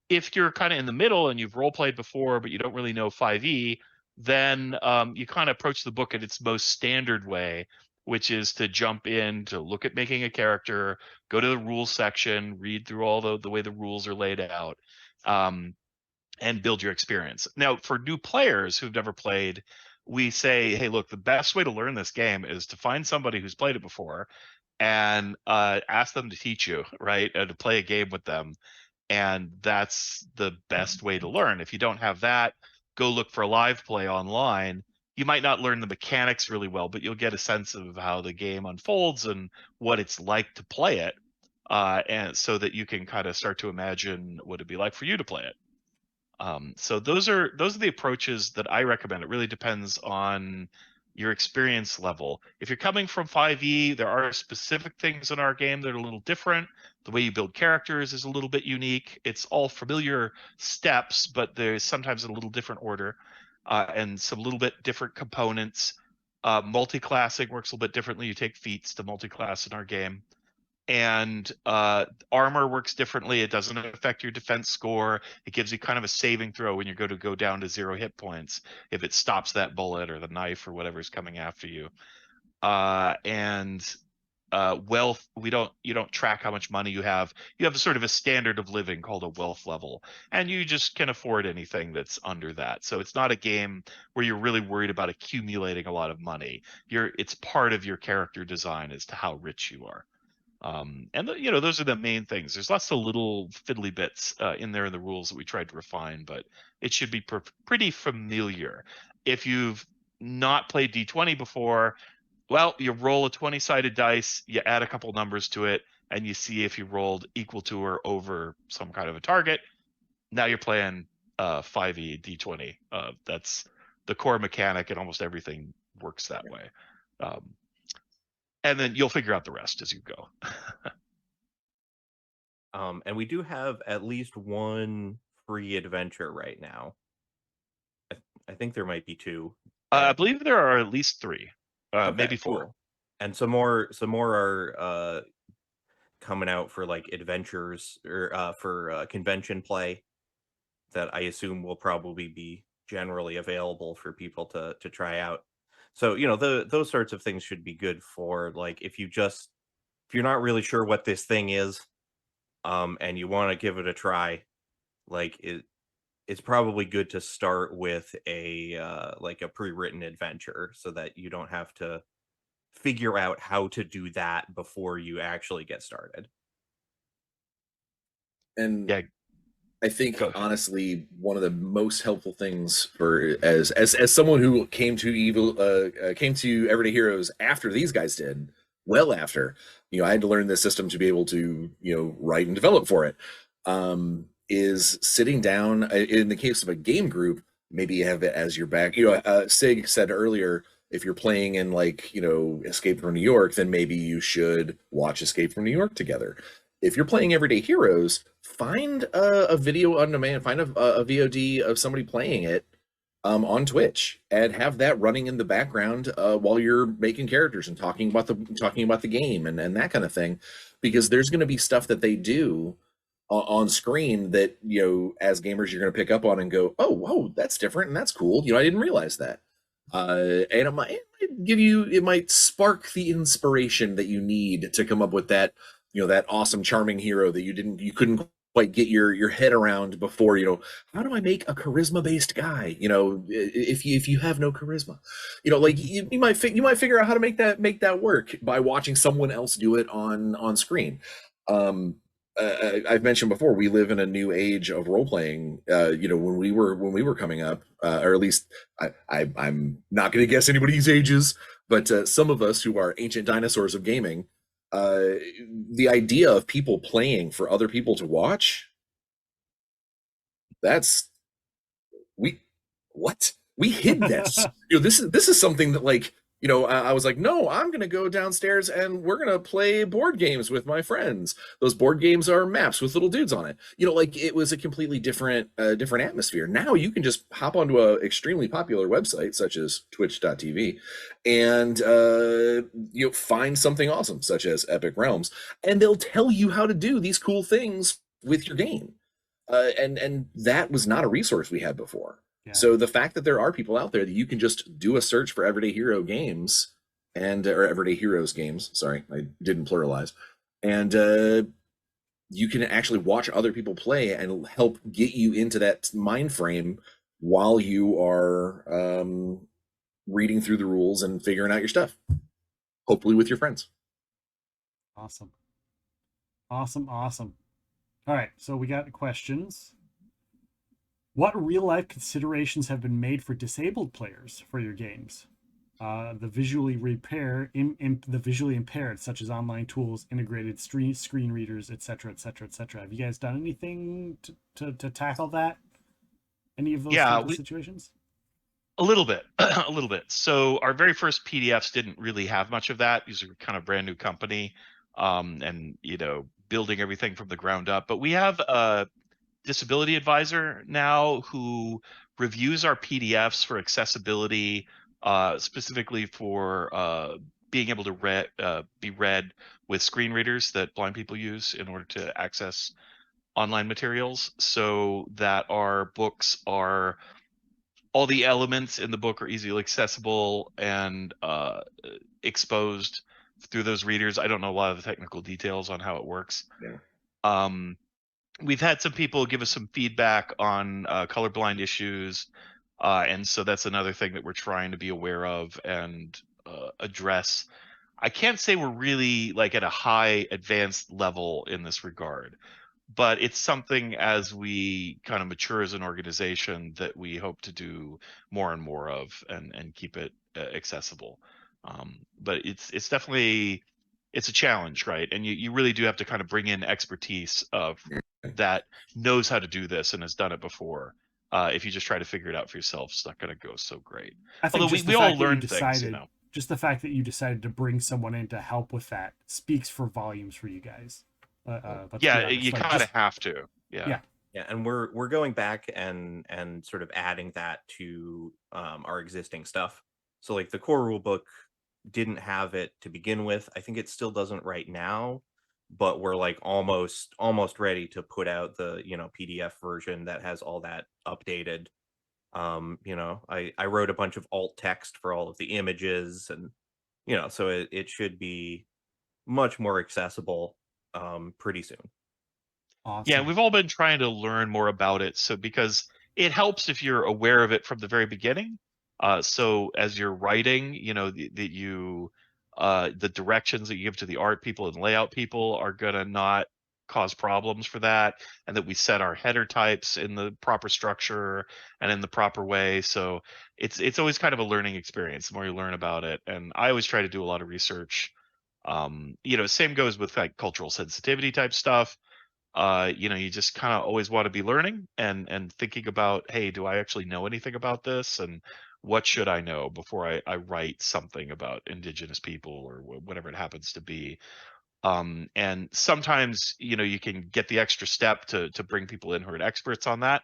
If you're kind of in the middle and you've role played before, but you don't really know 5e, then you kind of approach the book in its most standard way, which is to jump in, to look at making a character, go to the rules section, read through all the way the rules are laid out, and build your experience. Now, for new players who've never played, we say, hey, look, the best way to learn this game is to find somebody who's played it before and ask them to teach you, right? To play a game with them. And that's the best way to learn. If you don't have that, go look for a live play online. You might not learn the mechanics really well, but you'll get a sense of how the game unfolds and what it's like to play it, and so that you can kind of start to imagine what it'd be like for you to play it. So those are the approaches that I recommend. It really depends on your experience level. If you're coming from 5e, there are specific things in our game that are a little different. The way you build characters is a little bit unique. It's all familiar steps, but there's sometimes a little different order, and some little bit different components. Multi-classing works a little bit differently. You take feats to multi-class in our game. And armor works differently. It doesn't affect your defense score. It gives you kind of a saving throw when you go down to 0 hit points if it stops that bullet or the knife or whatever's coming after you. And wealth, you don't track how much money you have. You have a sort of a standard of living called a wealth level, and you just can afford anything that's under that. So it's not a game where you're really worried about accumulating a lot of money. It's part of your character design as to how rich you are. And those are the main things. There's lots of little fiddly bits in there in the rules that we tried to refine, but it should be pretty familiar. If you've not played D20 before, well, you roll a 20-sided dice, you add a couple numbers to it, and you see if you rolled equal to or over some kind of a target. Now you're playing 5e D20. That's the core mechanic, and almost everything works that way. And then you'll figure out the rest as you go. And we do have at least one free adventure right now. I think there might be 2. I believe there are at least 3, maybe 4. Cool. And some more are coming out for like adventures or for convention play that I assume will probably be generally available for people to try out. So those sorts of things should be good for, like, if you just if you're not really sure what this thing is, and you want to give it a try, like it's probably good to start with a like a pre-written adventure so that you don't have to figure out how to do that before you actually get started. And Yeah, I think go ahead. honestly, one of the most helpful things for as someone who came to Everyday Heroes after these guys did, well after, I had to learn this system to be able to write and develop for it. Is sitting down in the case of a game group, maybe you have it as your back. Sig said earlier, if you're playing in like Escape from New York, then maybe you should watch Escape from New York together. If you're playing Everyday Heroes, find a video on demand, find a VOD of somebody playing it on Twitch, and have that running in the background while you're making characters and talking about the game and that kind of thing, because there's going to be stuff that they do on screen that as gamers you're going to pick up on and go, oh, whoa, that's different and that's cool. I didn't realize that. And it might spark the inspiration that you need to come up with that that awesome charming hero that you couldn't quite get your head around before. How do I make a charisma based guy? If you have no charisma, like you might figure out how to make that work by watching someone else do it on screen. I've mentioned before, we live in a new age of role playing. When we were coming up, or at least I'm not going to guess anybody's ages, but some of us who are ancient dinosaurs of gaming, the idea of people playing for other people to watch, we hid this. This is something that, like, I was like, no, I'm gonna go downstairs and we're gonna play board games with my friends. Those board games are maps with little dudes on it. Like, it was a completely different atmosphere. Now you can just hop onto a extremely popular website such as twitch.tv and find something awesome such as Epic Realms, and they'll tell you how to do these cool things with your game. And that was not a resource we had before. Yeah. So the fact that there are people out there that you can just do a search for Everyday Hero games or Everyday Heroes games, sorry, I didn't pluralize, and you can actually watch other people play and help get you into that mind frame while you are reading through the rules and figuring out your stuff, hopefully with your friends. Awesome. All right, so we got questions. What real-life considerations have been made for disabled players for your games? The visually impaired, such as online tools, integrated screen readers, etc., etc., etc. Have you guys done anything to tackle that? Any of those situations? A little bit, a little bit. So our very first PDFs didn't really have much of that. These are kind of brand new company, and building everything from the ground up. But we have a disability advisor now who reviews our PDFs for accessibility, specifically for being able to be read with screen readers that blind people use in order to access online materials, so that our books are, all the elements in the book are easily accessible and exposed through those readers. I don't know a lot of the technical details on how it works. Yeah. We've had some people give us some feedback on colorblind issues, and so that's another thing that we're trying to be aware of and address. I can't say we're really like at a high advanced level in this regard, but it's something as we kind of mature as an organization that we hope to do more and more of and keep it accessible. But it's definitely, it's a challenge, right? And you really do have to kind of bring in expertise of that knows how to do this and has done it before. If you just try to figure it out for yourself, it's not going to go so great. I think Although we all learn things, just the fact that you decided to bring someone in to help with that speaks for volumes for you guys. Yeah, you kind of have to. Yeah. And we're going back and sort of adding that to our existing stuff. So like the core rule book didn't have it to begin with. I think it still doesn't right now, but we're like almost ready to put out the PDF version that has all that updated. I wrote a bunch of alt text for all of the images, and so it should be much more accessible pretty soon. Awesome. Yeah, we've all been trying to learn more about it. So because it helps if you're aware of it from the very beginning. So as you're writing, that you the directions that you give to the art people and layout people are gonna not cause problems for that, and that we set our header types in the proper structure and in the proper way. So it's always kind of a learning experience the more you learn about it. And I always try to do a lot of research. Same goes with like cultural sensitivity type stuff. You just kind of always want to be learning and thinking about, hey, do I actually know anything about this, and what should I know before I write something about indigenous people or whatever it happens to be. And sometimes you can get the extra step to bring people in who are experts on that.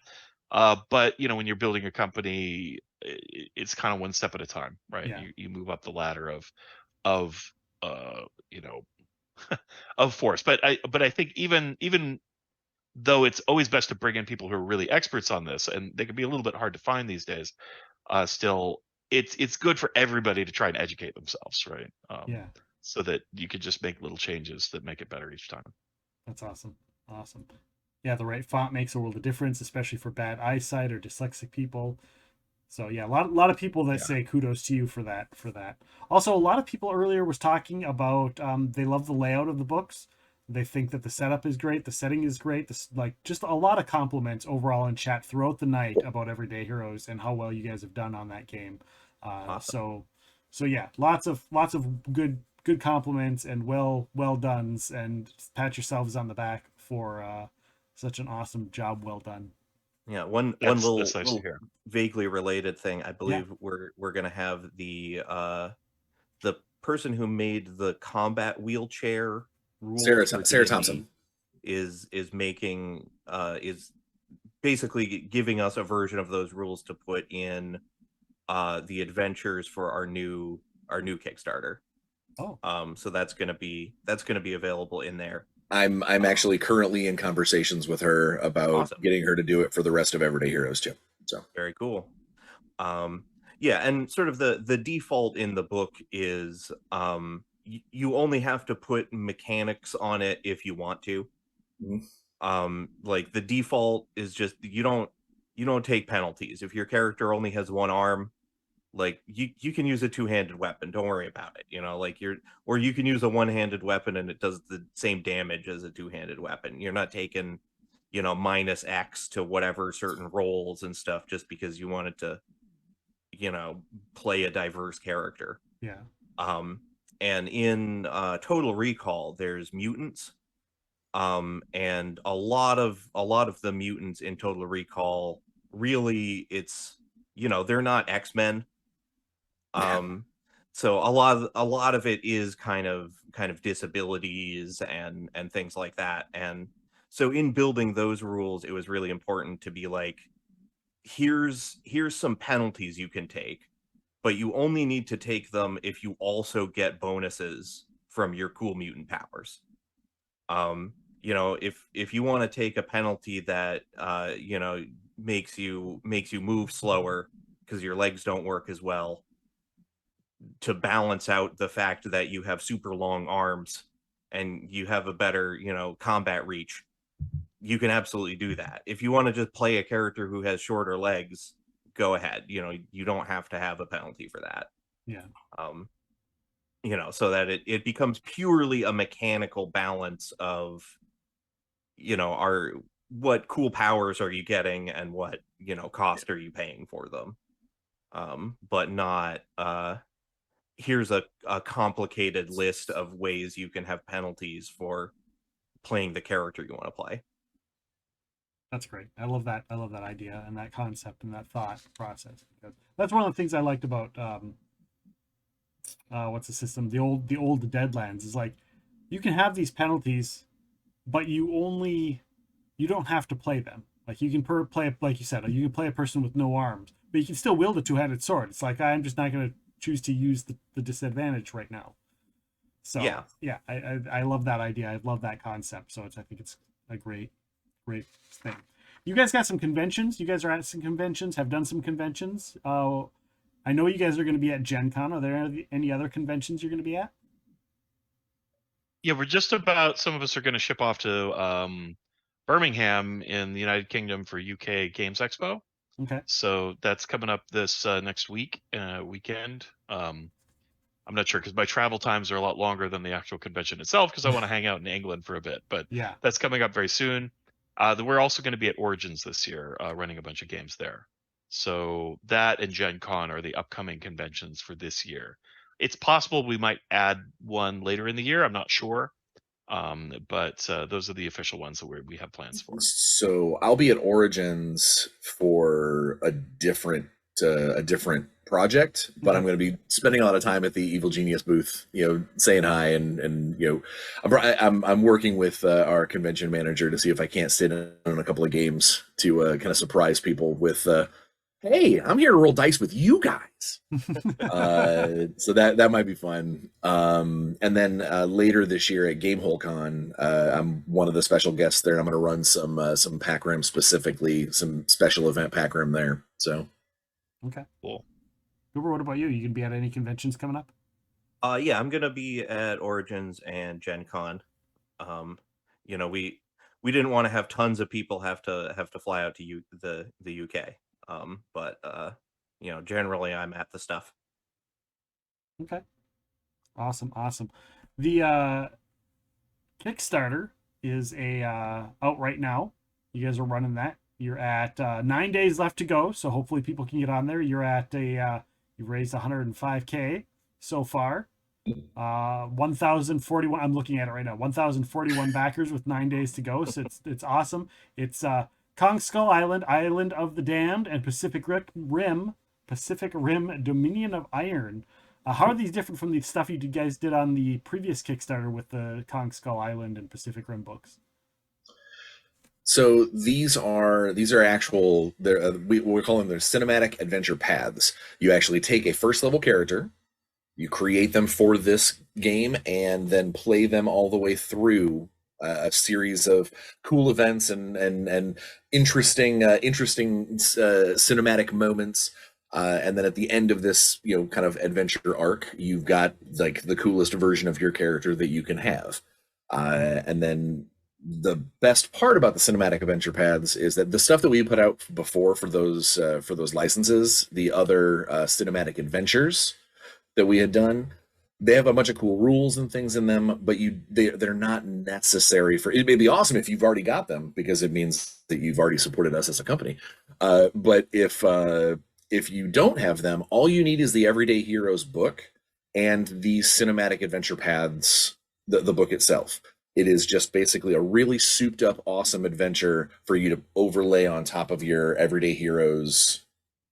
But when you're building a company, it's kind of one step at a time, right? Yeah. You move up the ladder of uh you know of force. But I think even though it's always best to bring in people who are really experts on this, and they can be a little bit hard to find these days, still it's good for everybody to try and educate themselves, right? Yeah. So that you could just make little changes that make it better each time. That's awesome. Awesome. Yeah, the right font makes a world of difference, especially for bad eyesight or dyslexic people. So yeah, a lot of people that say kudos to you for that. Also, a lot of people earlier was talking about they love the layout of the books. They think that the setup is great, the setting is great. This like just a lot of compliments overall in chat throughout the night about Everyday Heroes and how well you guys have done on that game. Awesome. So yeah, lots of good compliments and well done's, and pat yourselves on the back for such an awesome job well done. Yeah, one That's little, nice to little hear. vaguely related thing. I believe we're gonna have the person who made the combat wheelchair rules Sarah for Sarah D&D Thompson. is making is basically giving us a version of those rules to put in the adventures for our new Kickstarter. Oh. So that's gonna be available in there. I'm actually currently in conversations with her about Awesome. getting her to do it for the rest of Everyday Heroes too. So very cool. Yeah, and sort of the default in the book is you only have to put mechanics on it if you want to. Like the default is just you don't take penalties. If your character only has one arm, like you can use a two-handed weapon, don't worry about it, like or you can use a one-handed weapon and it does the same damage as a two-handed weapon. You're not taking minus X to whatever certain rolls and stuff just because you wanted to play a diverse character. Yeah. And in Total Recall there's mutants, and a lot of the mutants in Total Recall, really it's they're not X-Men. So a lot of it is kind of disabilities and things like that. And so in building those rules, it was really important to be like, here's some penalties you can take, but you only need to take them if you also get bonuses from your cool mutant powers. If you want to take a penalty that makes you move slower because your legs don't work as well, to balance out the fact that you have super long arms and you have a better combat reach, you can absolutely do that. If you want to just play a character who has shorter legs, go ahead. You don't have to have a penalty for that. Yeah. So that it becomes purely a mechanical balance of what cool powers are you getting and what cost are you paying for them, but not here's a complicated list of ways you can have penalties for playing the character you want to play. That's great. I love that idea and that concept and that thought process, because that's one of the things I liked about what's the system, the old Deadlands, is like you can have these penalties, but you don't have to play them. Like you can play, like you said, you can play a person with no arms, but you can still wield a two-handed sword. It's like, I'm just not going to choose to use the disadvantage right now. So yeah, I love that idea. I love that concept. So I think it's a great thing. You guys got some conventions. You guys are at some conventions, have done some conventions. I know you guys are going to be at Gen Con. Are there any other conventions you're going to be at? Yeah, we're just about. Some of us are going to ship off to Birmingham in the United Kingdom for UK Games Expo. Okay. So that's coming up this next weekend. I'm not sure because my travel times are a lot longer than the actual convention itself because I want to hang out in England for a bit. But Yeah. that's coming up very soon. We're also going to be at Origins this year, running a bunch of games there. So that and Gen Con are the upcoming conventions for this year. It's possible we might add one later in the year. I'm not sure. But those are the official ones that we have plans for. So I'll be at Origins for a different project, but Okay. I'm going to be spending a lot of time at the Evil Genius booth, saying hi and I'm working with our convention manager to see if I can't sit in on a couple of games to kind of surprise people with hey, I'm here to roll dice with you guys. So that might be fun. And then later this year at GameholeCon, I'm one of the special guests there. I'm going to run some pack rim, specifically some special event pack rim there. So Okay. Cool. Cooper, what about you? You gonna be at any conventions coming up? Yeah, I'm gonna be at Origins and Gen Con. We didn't want to have tons of people have to fly out to the UK. But generally I'm at the stuff. Okay. Awesome. The Kickstarter is out right now. You guys are running that. You're at 9 days left to go, so hopefully people can get on there. You're at you've raised 105K so far. 1,041. I'm looking at it right now. 1,041 backers with 9 days to go. So it's awesome. It's Kong Skull Island, Island of the Damned, and Pacific Rim Dominion of Iron. How are these different from the stuff you guys did on the previous Kickstarter with the Kong Skull Island and Pacific Rim books? So these are actual. We're calling them cinematic adventure paths. You actually take a first level character, you create them for this game, and then play them all the way through a series of cool events and interesting cinematic moments. And then at the end of this, kind of adventure arc, you've got like the coolest version of your character that you can have. And then the best part about the cinematic adventure paths is that the stuff that we put out before for those licenses, the other cinematic adventures that we had done, they have a bunch of cool rules and things in them, but they're not necessary for. It may be awesome if you've already got them because it means that you've already supported us as a company. But if you don't have them, all you need is the Everyday Heroes book and the cinematic adventure paths, the book itself. It is just basically a really souped up, awesome adventure for you to overlay on top of your Everyday Heroes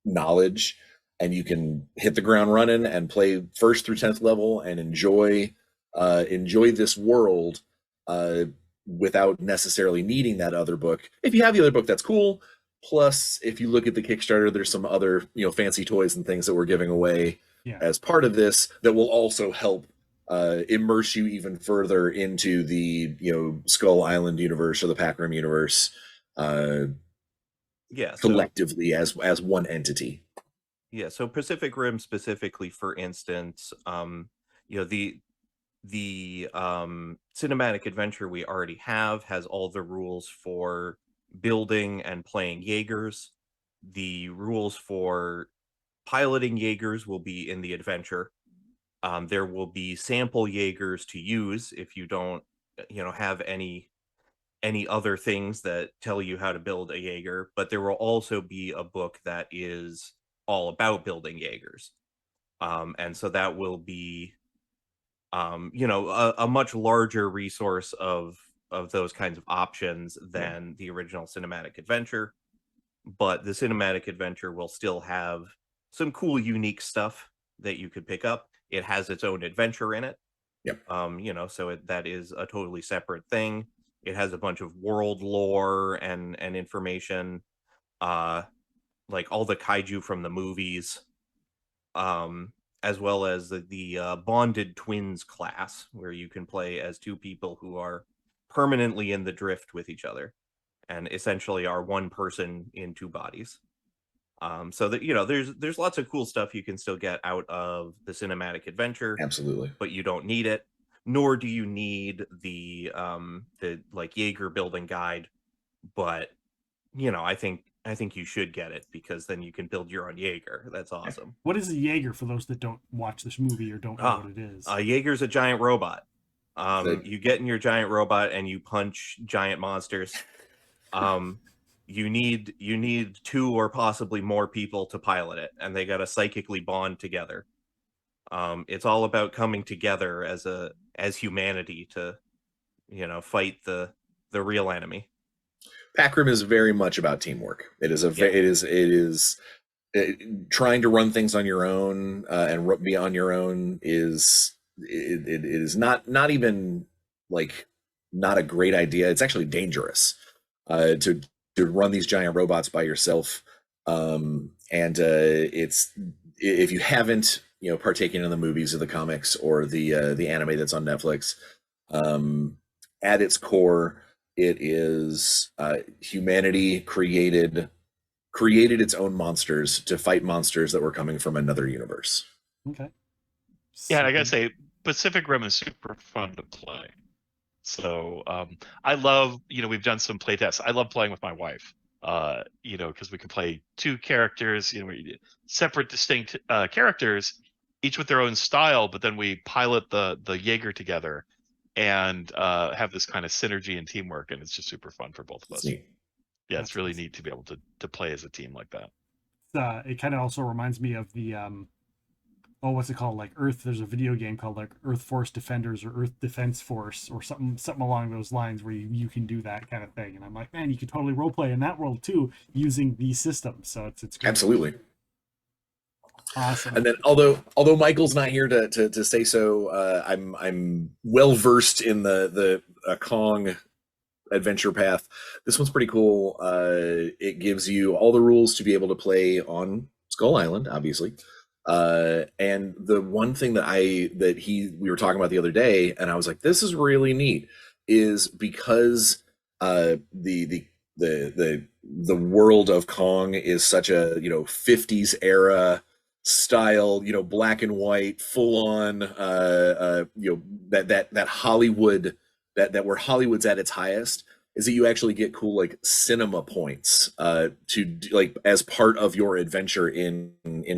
knowledge, and you can hit the ground running and play 1st through 10th level and enjoy this world without necessarily needing that other book. If you have the other book, that's cool. Plus, if you look at the Kickstarter, there's some other fancy toys and things that we're giving away as part of this that will also help immerse you even further into the Skull Island universe or the Pac Rim universe. Collectively as one entity. Yeah, so Pacific Rim specifically, for instance, the cinematic adventure we already have has all the rules for building and playing Jaegers. The rules for piloting Jaegers will be in the adventure. There will be sample Jaegers to use if you don't, have any other things that tell you how to build a Jaeger. But there will also be a book that is all about building Jaegers. And so that will be, a much larger resource of those kinds of options than the original cinematic adventure. But the cinematic adventure will still have some cool, unique stuff that you could pick up. It has its own adventure in it. Yep. So that is a totally separate thing. It has a bunch of world lore and information, like all the kaiju from the movies, as well as the bonded twins class, where you can play as two people who are permanently in the drift with each other and essentially are one person in two bodies. So that there's lots of cool stuff you can still get out of the cinematic adventure. Absolutely. But you don't need it. nor do you need the like Jaeger building guide, but I think you should get it, because then you can build your own Jaeger. That's awesome. What is a Jaeger for those that don't watch this movie or don't know what it is? Jaeger's a giant robot. The- You get in your giant robot and you punch giant monsters. You need 2 or possibly more people to pilot it, and they got to psychically bond together. It's all about coming together as humanity to fight the real enemy. Pac Rim is very much about teamwork. It is trying to run things on your own and be on your own is it is not even like not a great idea. It's actually dangerous to run these giant robots by yourself. It's, if you haven't partaken in the movies or the comics or the anime that's on Netflix, at its core, it is humanity created its own monsters to fight monsters that were coming from another universe. Okay. Yeah, and I gotta say, Pacific Rim is super fun to play. So I love, we've done some play tests. I love playing with my wife, because we can play 2 characters, separate, distinct characters, each with their own style, but then we pilot the Jaeger together and have this kind of synergy and teamwork, and it's just super fun for both of us. Neat. Yeah, That's it's really awesome. neat to be able to play as a team like that. It kind of also reminds me of the what's it called? Like Earth. There's a video game called like Earth Force Defenders or Earth Defense Force or something along those lines, where you can do that kind of thing. And I'm like, man, you could totally role play in that world too using these systems. So it's great. Absolutely. Awesome. And then although Michael's not here to say so, I'm well versed in the Kong adventure path. This one's pretty cool. It gives you all the rules to be able to play on Skull Island, obviously. And the one thing that we were talking about the other day, and I was like, this is really neat, is because the world of Kong is such a 50s era style, black and white, full on that Hollywood, that where Hollywood's at its highest, is that you actually get cool like cinema points to like as part of your adventure in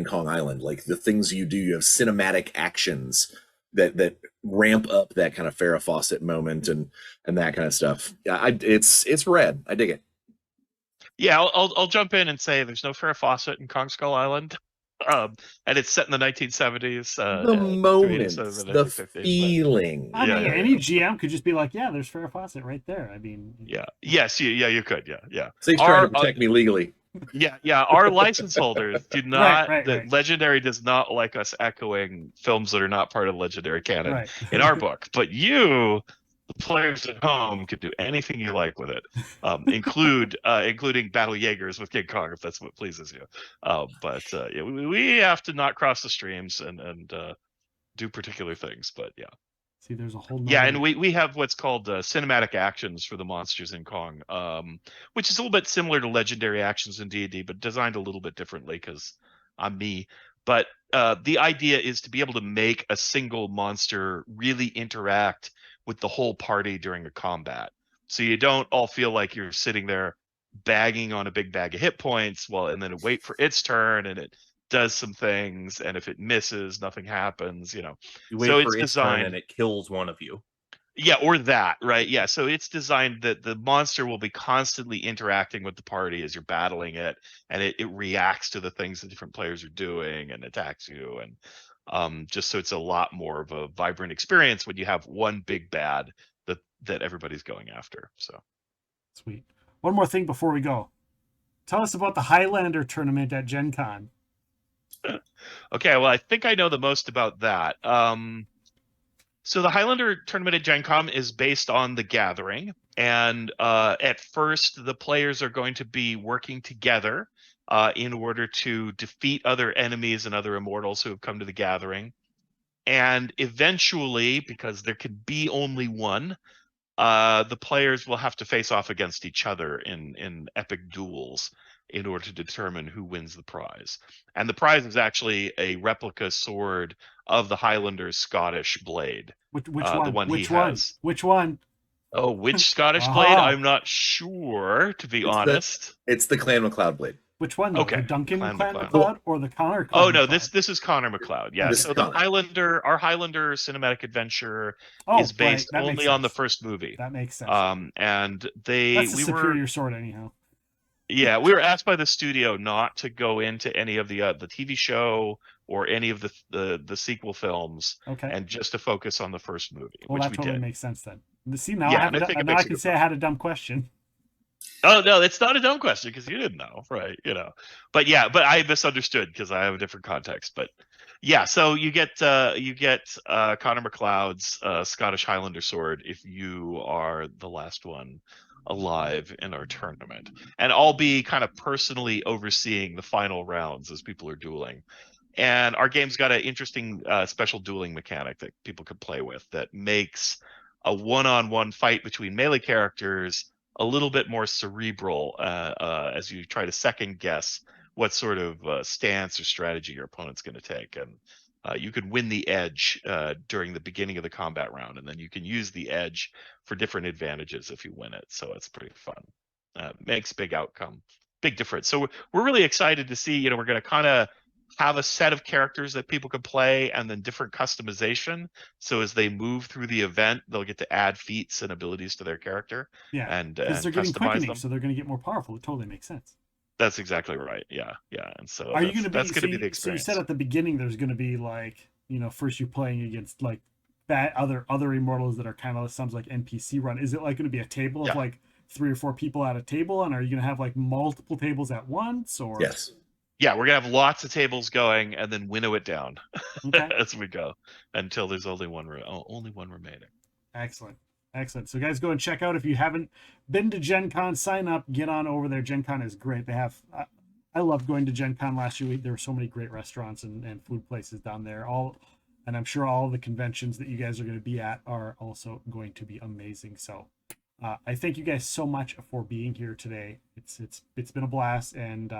Kong Island. Like the things you do, you have cinematic actions that ramp up that kind of Farrah Fawcett moment and that kind of stuff. Yeah, it's rad. I dig it. Yeah, I'll jump in and say there's no Farrah Fawcett in Kong Skull Island. And it's set in the 1970s. The moments, the the 1950s, feeling. I mean, yeah. any GM could just be like, yeah, there's Farrah Fawcett right there. I mean, Yeah. Yes. You could. Yeah. So he's trying to protect me legally. Yeah. Our license holders do not. Right. Legendary does not like us echoing films that are not part of the Legendary canon Right. in our book. But you, the players at home, can do anything you like with it, including battle Jaegers with King Kong if that's what pleases you. But yeah, we have to not cross the streams and do particular things. But yeah. See, there's a whole Yeah, and we have what's called cinematic actions for the monsters in Kong, which is a little bit similar to legendary actions in D&D, but designed a little bit differently because I'm me. But the idea is to be able to make a single monster really interact with the whole party during a combat. So you don't all feel like you're sitting there bagging on a big bag of hit points, and then wait for its turn, and it does some things, and if it misses, nothing happens, You wait so for it's its turn designed, and it kills one of you. yeah, or that, right? Yeah, so it's designed that the monster will be constantly interacting with the party as you're battling it, and it reacts to the things the different players are doing and attacks you, and just so it's a lot more of a vibrant experience when you have one big bad that everybody's going after. So sweet. One more thing before we go. Tell us about the Highlander tournament at Gen Con. Okay, well, I think I know the most about that. So the Highlander tournament at Gen Con is based on The Gathering, and at first the players are going to be working together in order to defeat other enemies and other immortals who have come to The Gathering. And eventually, because there can be only one, the players will have to face off against each other in epic duels. in order to determine who wins the prize. And the prize is actually a replica sword of the Highlander's Scottish blade. Which The one? one Which he one? has. Which one? Oh, which Scottish blade? Aha. I'm not sure, to be It's honest. It's the Clan MacLeod blade. Which one though? Okay, The Duncan Clan Clan MacLeod. MacLeod or the Connor Oh Clan no, MacLeod? this is Connor MacLeod. Yeah, This so is the Connor. our Highlander cinematic adventure Oh, is based right. That makes only on the sense. first movie. That makes sense. And That's a we superior were sword anyhow. yeah, we were asked by the studio not to go into any of the TV show or any of the sequel films, Okay. and just to focus on the first movie, Well, which that we totally did. makes sense then. See, now Yeah, I have and I think it now makes I a can good say I had a dumb question. Oh no, it's not a dumb question because you didn't know, right? But yeah, but I misunderstood because I have a different context. But yeah, so you get Connor MacLeod's Scottish Highlander sword if you are the last one alive in our tournament, and I'll be kind of personally overseeing the final rounds as people are dueling. And our game's got an interesting special dueling mechanic that people could play with that makes a one-on-one fight between melee characters a little bit more cerebral as you try to second guess what sort of stance or strategy your opponent's going to take. And you can win the edge during the beginning of the combat round, and then you can use the edge for different advantages if you win it. So it's pretty fun. Makes big difference. So we're really excited to see, we're going to kind of have a set of characters that people can play and then different customization. So as they move through the event, they'll get to add feats and abilities to their character. Yeah, and because they're getting customize quickening, them. so they're going to get more powerful. It totally makes sense. That's exactly right. Yeah. And so Are you going to be? that's going to be the So you experience. said at the beginning there's going to be like, first you're playing against like that other immortals that are kind of sounds like NPC run. Is it like going to be a table of Yeah. like 3 or 4 people at a table, and are you going to have like multiple tables at once, or? Yes. Yeah, we're gonna have lots of tables going and then winnow it down Okay. as we go until there's only one remaining. Excellent. So guys, go and check out if you haven't been to Gen Con. Sign up, get on over there. Gen Con is great. They have I loved going to Gen Con last year. There were so many great restaurants and food places down there. And I'm sure all the conventions that you guys are going to be at are also going to be amazing. So I thank you guys so much for being here today. It's been a blast, and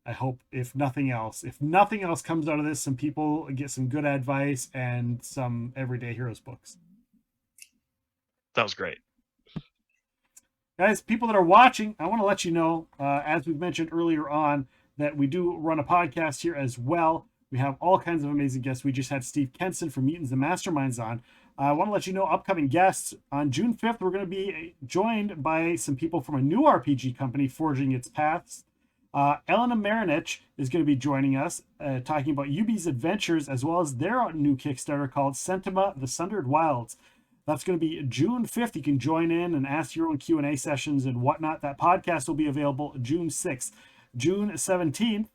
I hope if nothing else comes out of this, some people get some good advice and some Everyday Heroes books. That was great. Guys, people that are watching, I want to let you know, as we've mentioned earlier on, that we do run a podcast here as well. We have all kinds of amazing guests. We just had Steve Kenson from Mutants and Masterminds on. I want to let you know, upcoming guests. On June 5th, we're going to be joined by some people from a new RPG company, Forging Its Paths. Elena Marinich is going to be joining us, talking about UB's adventures, as well as their new Kickstarter called Sentima, The Sundered Wilds. That's going to be June 5th. You can join in and ask your own Q&A sessions and whatnot. That podcast will be available June 6th. June 17th,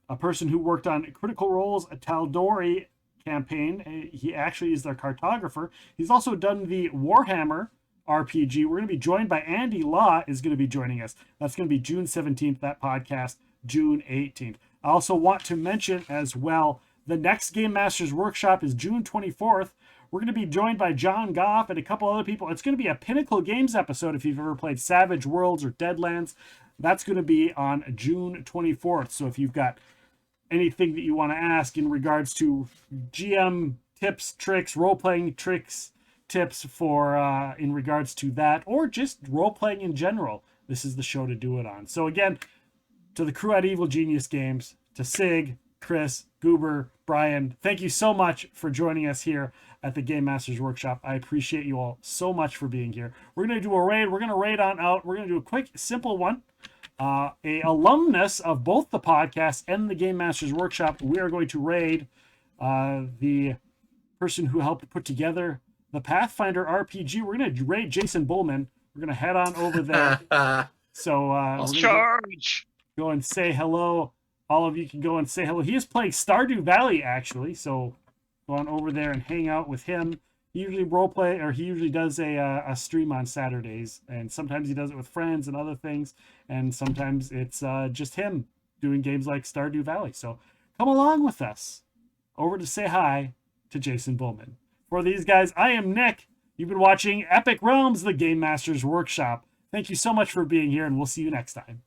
a person who worked on Critical Role's Tal'Dorei campaign. He actually is their cartographer. He's also done the Warhammer RPG. We're going to be joined by Andy Law is going to be joining us. That's going to be June 17th, that podcast, June 18th. I also want to mention as well, the next Gamemasters workshop is June 24th. We're going to be joined by John Goff and a couple other people. It's going to be a Pinnacle Games episode if you've ever played Savage Worlds or Deadlands. That's going to be on June 24th. So if you've got anything that you want to ask in regards to GM tips, tricks, role-playing tricks, tips for in regards to that, or just role-playing in general, this is the show to do it on. So again, to the crew at Evil Genius Games, to Sig, Chris, Goober, Brian, thank you so much for joining us here at the Game Masters Workshop. I appreciate you all so much for being here. We're going to do a raid. We're going to raid on out. We're going to do a quick, simple one. A alumnus of both the podcast and the Game Masters Workshop. We are going to raid the person who helped put together the Pathfinder RPG. We're going to raid Jason Bullman. We're going to head on over there. So I'll charge. Go and say hello. All of you can go and say hello. He is playing Stardew Valley, actually. So go on over there and hang out with him. He usually roleplay, or he usually does a stream on Saturdays, and sometimes he does it with friends and other things, and sometimes it's just him doing games like Stardew Valley. So come along with us over to say hi to Jason Bullman. For these guys, I am Nick. You've been watching Epic Realms, the Game Masters Workshop. Thank you so much for being here, and we'll see you next time.